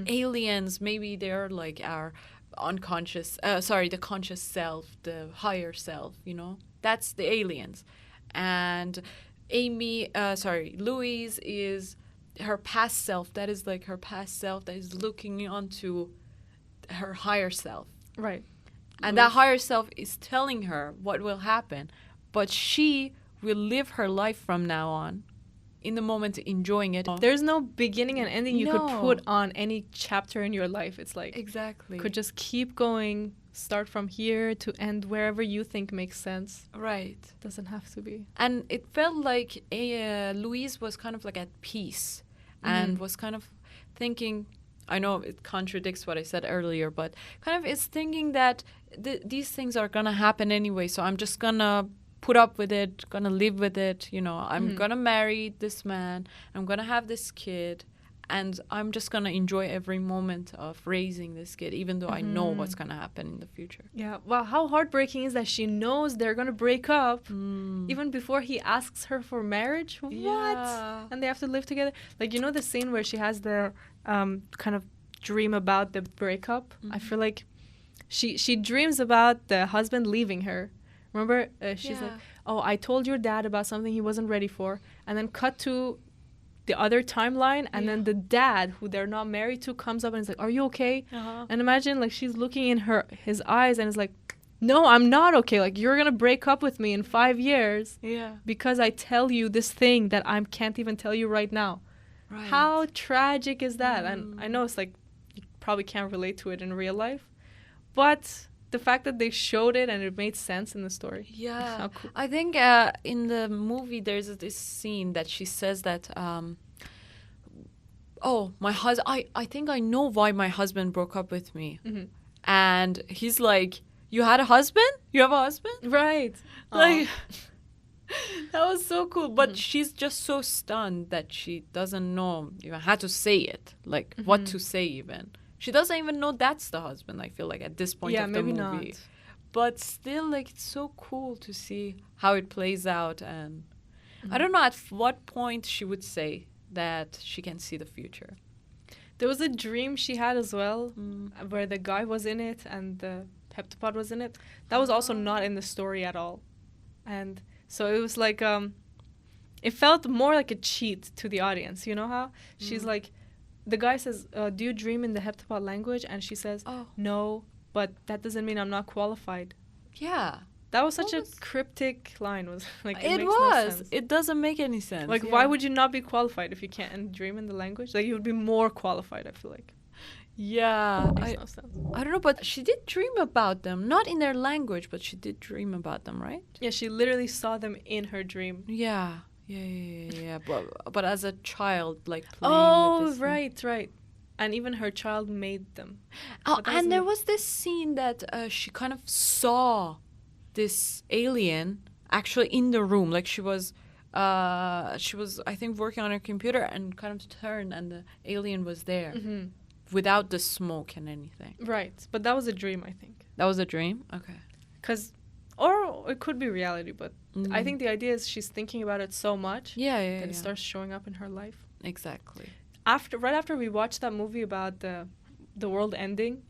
[SPEAKER 2] aliens. Maybe they're like our unconscious, the conscious self, the higher self, you know? That's the aliens. And Louise is her past self. That is like her past self that is looking onto her higher self.
[SPEAKER 1] Right.
[SPEAKER 2] And that higher self is telling her what will happen. But she will live her life from now on in the moment, enjoying it.
[SPEAKER 1] There's no beginning and ending you could put on any chapter in your life. It's like
[SPEAKER 2] exactly
[SPEAKER 1] could just keep going, start from here to end wherever you think makes sense.
[SPEAKER 2] Right.
[SPEAKER 1] Doesn't have to be.
[SPEAKER 2] And it felt like Louise was kind of like at peace and was kind of thinking, I know it contradicts what I said earlier, but kind of is thinking that these things are going to happen anyway, so I'm just going to put up with it, gonna live with it, you know, I'm gonna marry this man, I'm gonna have this kid, and I'm just gonna enjoy every moment of raising this kid, even though I know what's gonna happen in the future.
[SPEAKER 1] Yeah, well, how heartbreaking is that she knows they're gonna break up even before he asks her for marriage?
[SPEAKER 2] Yeah.
[SPEAKER 1] What? And they have to live together? Like, you know the scene where she has the kind of dream about the breakup? I feel like she dreams about the husband leaving her. Remember, she's like, oh, I told your dad about something he wasn't ready for. And then cut to the other timeline. And then the dad, who they're not married to, comes up and is like, are you okay? And imagine, like, she's looking in his eyes and is like, no, I'm not okay. Like, you're going to break up with me in 5 years. Because I tell you this thing that I can't even tell you right now. Right. How tragic is that? And I know it's like, you probably can't relate to it in real life. But the fact that they showed it and it made sense in the story.
[SPEAKER 2] Yeah.
[SPEAKER 1] How cool.
[SPEAKER 2] I think in the movie there's this scene that she says that, my husband, I think I know why my husband broke up with me. And he's like, you had a husband? You have a husband?
[SPEAKER 1] Right.
[SPEAKER 2] Like, that was so cool. But she's just so stunned that she doesn't know even how to say it. Like, what to say even. She doesn't even know that's the husband, I feel like, at this point of the movie. Yeah, maybe not. But still, like, it's so cool to see how it plays out. And I don't know at what point she would say that she can see the future.
[SPEAKER 1] There was a dream she had as well, where the guy was in it and the heptapod was in it. That was also not in the story at all. And so it was like, it felt more like a cheat to the audience. You know how? She's like, the guy says, do you dream in the heptapod language? And she says, no, but that doesn't mean I'm not qualified.
[SPEAKER 2] Yeah.
[SPEAKER 1] That was such a cryptic line. Was like
[SPEAKER 2] it
[SPEAKER 1] makes
[SPEAKER 2] was.
[SPEAKER 1] No sense.
[SPEAKER 2] It doesn't make any sense.
[SPEAKER 1] Like, why would you not be qualified if you can't dream in the language? Like, you would be more qualified, I feel like.
[SPEAKER 2] Yeah.
[SPEAKER 1] Makes no sense.
[SPEAKER 2] I don't know, but she did dream about them. Not in their language, but she did dream about them, right?
[SPEAKER 1] Yeah, she literally saw them in her dream.
[SPEAKER 2] Yeah. Yeah. But as a child, like playing with this
[SPEAKER 1] right. And even her child made them.
[SPEAKER 2] Oh, and there was this scene that she kind of saw this alien actually in the room. Like she was I think working on her computer and kind of turned and the alien was there without the smoke and anything.
[SPEAKER 1] Right. But that was a dream, I think.
[SPEAKER 2] That was a dream? Okay.
[SPEAKER 1] Or it could be reality, but I think the idea is she's thinking about it so much that it starts showing up in her life.
[SPEAKER 2] Exactly.
[SPEAKER 1] Right after we watched that movie about the world ending,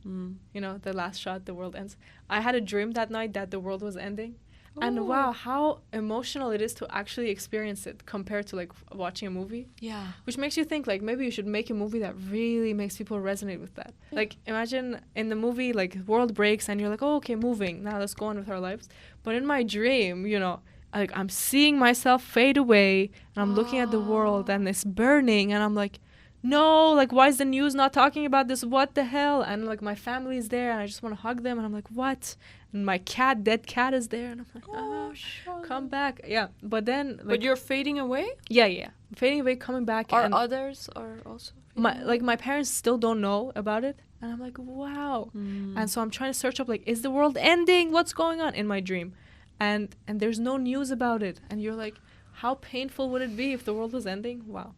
[SPEAKER 1] you know, the last shot, the world ends, I had a dream that night that the world was ending. Ooh. And wow, how emotional it is to actually experience it compared to like watching a movie. Yeah. Which makes you think like maybe you should make a movie that really makes people resonate with that. Yeah. Like imagine in the movie like world breaks and you're like, oh, okay, moving. Now let's go on with our lives. But in my dream, you know, like I'm seeing myself fade away and I'm looking at the world and it's burning and I'm like, no, like why is the news not talking about this? What the hell? And like my family is there and I just want to hug them and I'm like, what? And my dead cat is there and I'm like, come back. Yeah, but then like,
[SPEAKER 2] but you're fading away?
[SPEAKER 1] Yeah, fading away, coming back.
[SPEAKER 2] Are others are also
[SPEAKER 1] my parents still don't know about it and I'm like, wow. And so I'm trying to search up like, is the world ending? What's going on in my dream? And there's no news about it and you're like, how painful would it be if the world was ending? Wow.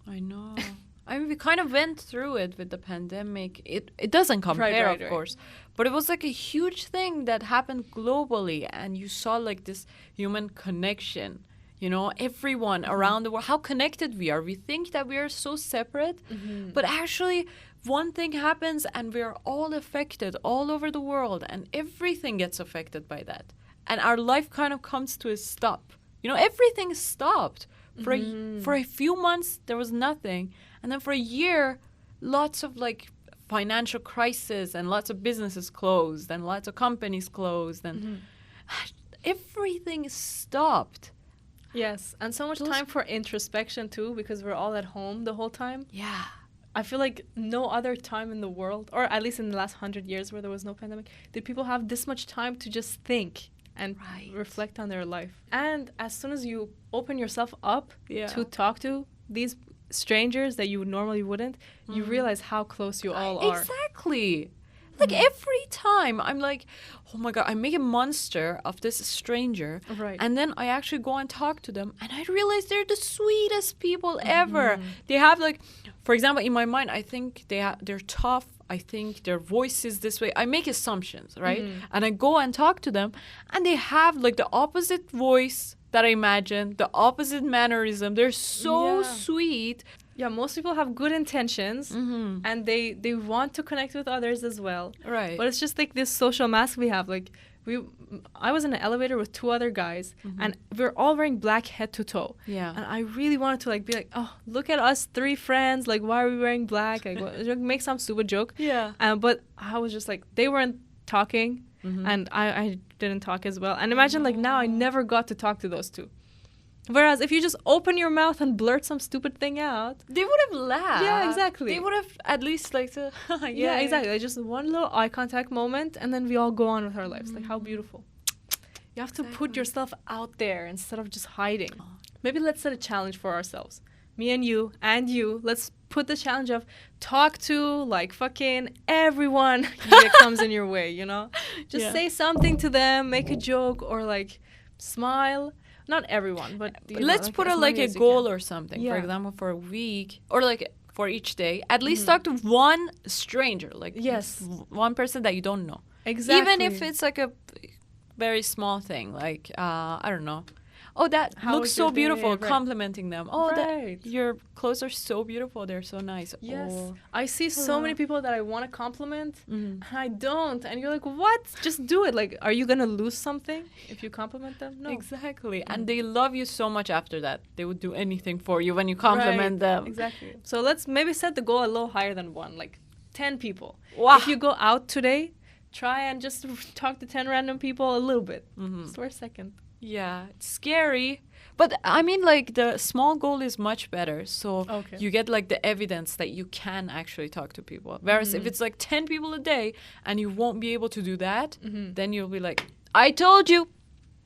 [SPEAKER 2] I know. I mean, we kind of went through it with the pandemic. It doesn't compare, of course. But it was like a huge thing that happened globally. And you saw like this human connection, you know, everyone around the world, how connected we are. We think that we are so separate. But actually, one thing happens and we're all affected all over the world. And everything gets affected by that. And our life kind of comes to a stop. You know, everything stopped. For a few months, there was nothing. And then for a year, lots of like financial crisis and lots of businesses closed and lots of companies closed and everything stopped.
[SPEAKER 1] Yes, and so much time for introspection too, because we're all at home the whole time.
[SPEAKER 2] Yeah.
[SPEAKER 1] I feel like no other time in the world, or at least in the last 100 years where there was no pandemic, did people have this much time to just think and reflect on their life. And as soon as you open yourself up to talk to these strangers that you normally wouldn't, you realize how close you all are.
[SPEAKER 2] Exactly. Like every time I'm like, oh my God, I make a monster of this stranger.
[SPEAKER 1] Right.
[SPEAKER 2] And then I actually go and talk to them and I realize they're the sweetest people ever. They have like, for example, in my mind, I think they're tough. I think their voice is this way. I make assumptions, right? And I go and talk to them and they have like the opposite voice that I imagine, the opposite mannerism. They're so sweet.
[SPEAKER 1] Yeah, most people have good intentions and they want to connect with others as well.
[SPEAKER 2] Right.
[SPEAKER 1] But it's just like this social mask we have. Like I was in an elevator with two other guys and we're all wearing black head to toe.
[SPEAKER 2] Yeah.
[SPEAKER 1] And I really wanted to like be like, oh, look at us three friends. Like, why are we wearing black? Like, make some stupid joke.
[SPEAKER 2] Yeah.
[SPEAKER 1] But I was just like, they weren't talking and I didn't talk as well. And imagine like now I never got to talk to those two. Whereas if you just open your mouth and blurt some stupid thing out,
[SPEAKER 2] they would have laughed.
[SPEAKER 1] Yeah, exactly.
[SPEAKER 2] They would have at least like to,
[SPEAKER 1] yeah, exactly. Like just one little eye contact moment and then we all go on with our lives. Like how beautiful. You have to put yourself out there instead of just hiding. Maybe let's set a challenge for ourselves. Me and you, let's put the challenge of talk to like fucking everyone that comes in your way, you know? Just say something to them, make a joke or like smile. Not everyone, but
[SPEAKER 2] let's put a goal or something. For example, for a week or like for each day, at least talk to one stranger, like one person that you don't know.
[SPEAKER 1] Exactly.
[SPEAKER 2] Even if it's like a very small thing, like I don't know. Oh, that looks so beautiful. Right. Complimenting them. Oh, that your clothes are so beautiful. They're so nice.
[SPEAKER 1] Yes.
[SPEAKER 2] Oh.
[SPEAKER 1] I see so many people that I want to compliment, and I don't. And you're like, what? Just do it. Like, are you going to lose something if you compliment them? No.
[SPEAKER 2] Exactly. And they love you so much after that. They would do anything for you when you compliment them.
[SPEAKER 1] Exactly. So let's maybe set the goal a little higher than one, like 10 people.
[SPEAKER 2] Wow.
[SPEAKER 1] If you go out today, try and just talk to 10 random people a little bit. Just for a second.
[SPEAKER 2] Yeah, it's scary. But I mean, like, the small goal is much better. So you get, like, the evidence that you can actually talk to people. Whereas if it's, like, 10 people a day and you won't be able to do that, then you'll be like, I told you,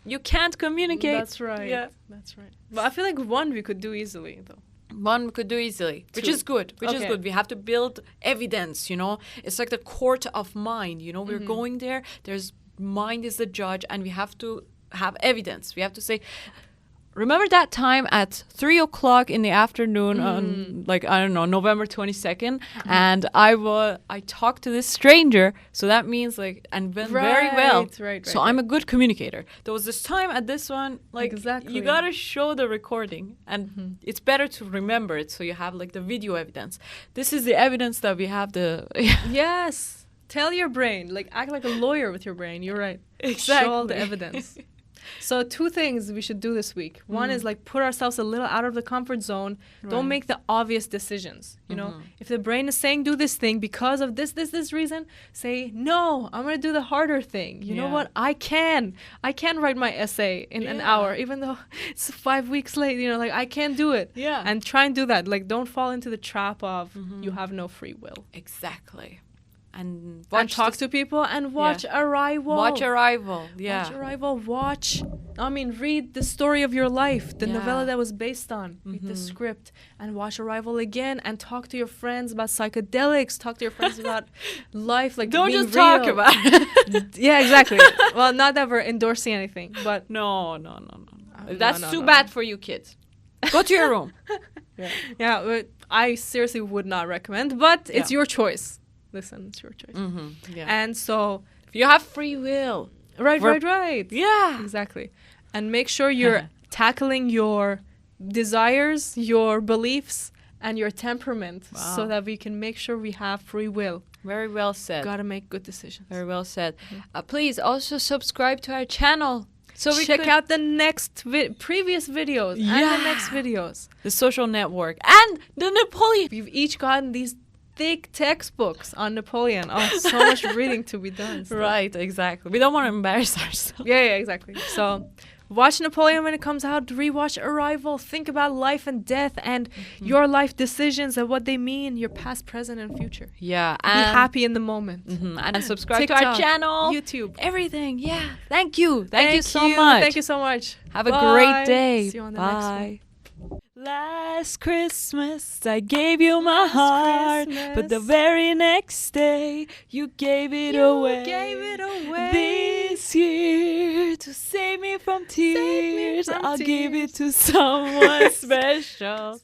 [SPEAKER 2] you can't communicate.
[SPEAKER 1] That's right. Yeah. That's right. But I feel like one we could do easily, though.
[SPEAKER 2] One we could do easily, which is good. Is good. We have to build evidence, you know. It's like the court of mind, you know. We're going there. There's mind is the judge, and we have to have evidence. We have to say, remember that time at 3:00 in the afternoon on, like, I don't know, November 22nd, and I talked to this stranger, so that means, like, and went very well. So I'm a good communicator. There was this time at this one, like, you gotta show the recording, and it's better to remember it, so you have, like, the video evidence. This is the evidence that we have the...
[SPEAKER 1] Yes! Tell your brain, like, act like a lawyer with your brain. You're right.
[SPEAKER 2] Exactly.
[SPEAKER 1] Show all the evidence. So 2 things we should do this week. One is like put ourselves a little out of the comfort zone. Don't make the obvious decisions. You know, if the brain is saying do this thing because of this reason, say, no, I'm going to do the harder thing. You know what? I can write my essay in an hour, even though it's 5 weeks late. You know, like I can do it.
[SPEAKER 2] Yeah.
[SPEAKER 1] And try and do that. Like don't fall into the trap of you have no free will.
[SPEAKER 2] Exactly. And
[SPEAKER 1] talk to people and watch Arrival.
[SPEAKER 2] Watch Arrival, yeah.
[SPEAKER 1] Watch Arrival. Read the story of your life, the novella that was based on. Read the script and watch Arrival again and talk to your friends about psychedelics. Talk to your friends about life. Like
[SPEAKER 2] don't
[SPEAKER 1] being
[SPEAKER 2] just
[SPEAKER 1] real.
[SPEAKER 2] talk about it.
[SPEAKER 1] Yeah, exactly. Well, not that we're endorsing anything, but
[SPEAKER 2] no. That's too bad for you kids. Go to your room.
[SPEAKER 1] Yeah, but I seriously would not recommend, but it's your choice. Listen, it's your choice.
[SPEAKER 2] Yeah.
[SPEAKER 1] And so
[SPEAKER 2] if you have free will.
[SPEAKER 1] Right.
[SPEAKER 2] Yeah.
[SPEAKER 1] Exactly. And make sure you're tackling your desires, your beliefs, and your temperament so that we can make sure we have free will.
[SPEAKER 2] Very well said.
[SPEAKER 1] Gotta make good decisions.
[SPEAKER 2] Very well said. Please also subscribe to our channel. So we
[SPEAKER 1] check out the next previous videos and the next videos.
[SPEAKER 2] The Social Network and the Napoleon.
[SPEAKER 1] We've each gotten these thick textbooks on Napoleon. Oh, so much reading to be done.
[SPEAKER 2] Right, exactly. We don't want to embarrass ourselves.
[SPEAKER 1] Yeah, exactly. So watch Napoleon when it comes out. Rewatch Arrival. Think about life and death and your life decisions and what they mean, your past, present, and future.
[SPEAKER 2] Yeah.
[SPEAKER 1] Be happy in the moment.
[SPEAKER 2] And subscribe
[SPEAKER 1] TikTok,
[SPEAKER 2] to our channel.
[SPEAKER 1] YouTube.
[SPEAKER 2] Everything. Yeah. Thank you. Thank you so much.
[SPEAKER 1] Thank you so much.
[SPEAKER 2] Have a great day.
[SPEAKER 1] See you on the next one.
[SPEAKER 2] Last Christmas I gave you my heart, but the very next day you gave it away. This year to save me from tears, I'll give it to someone special.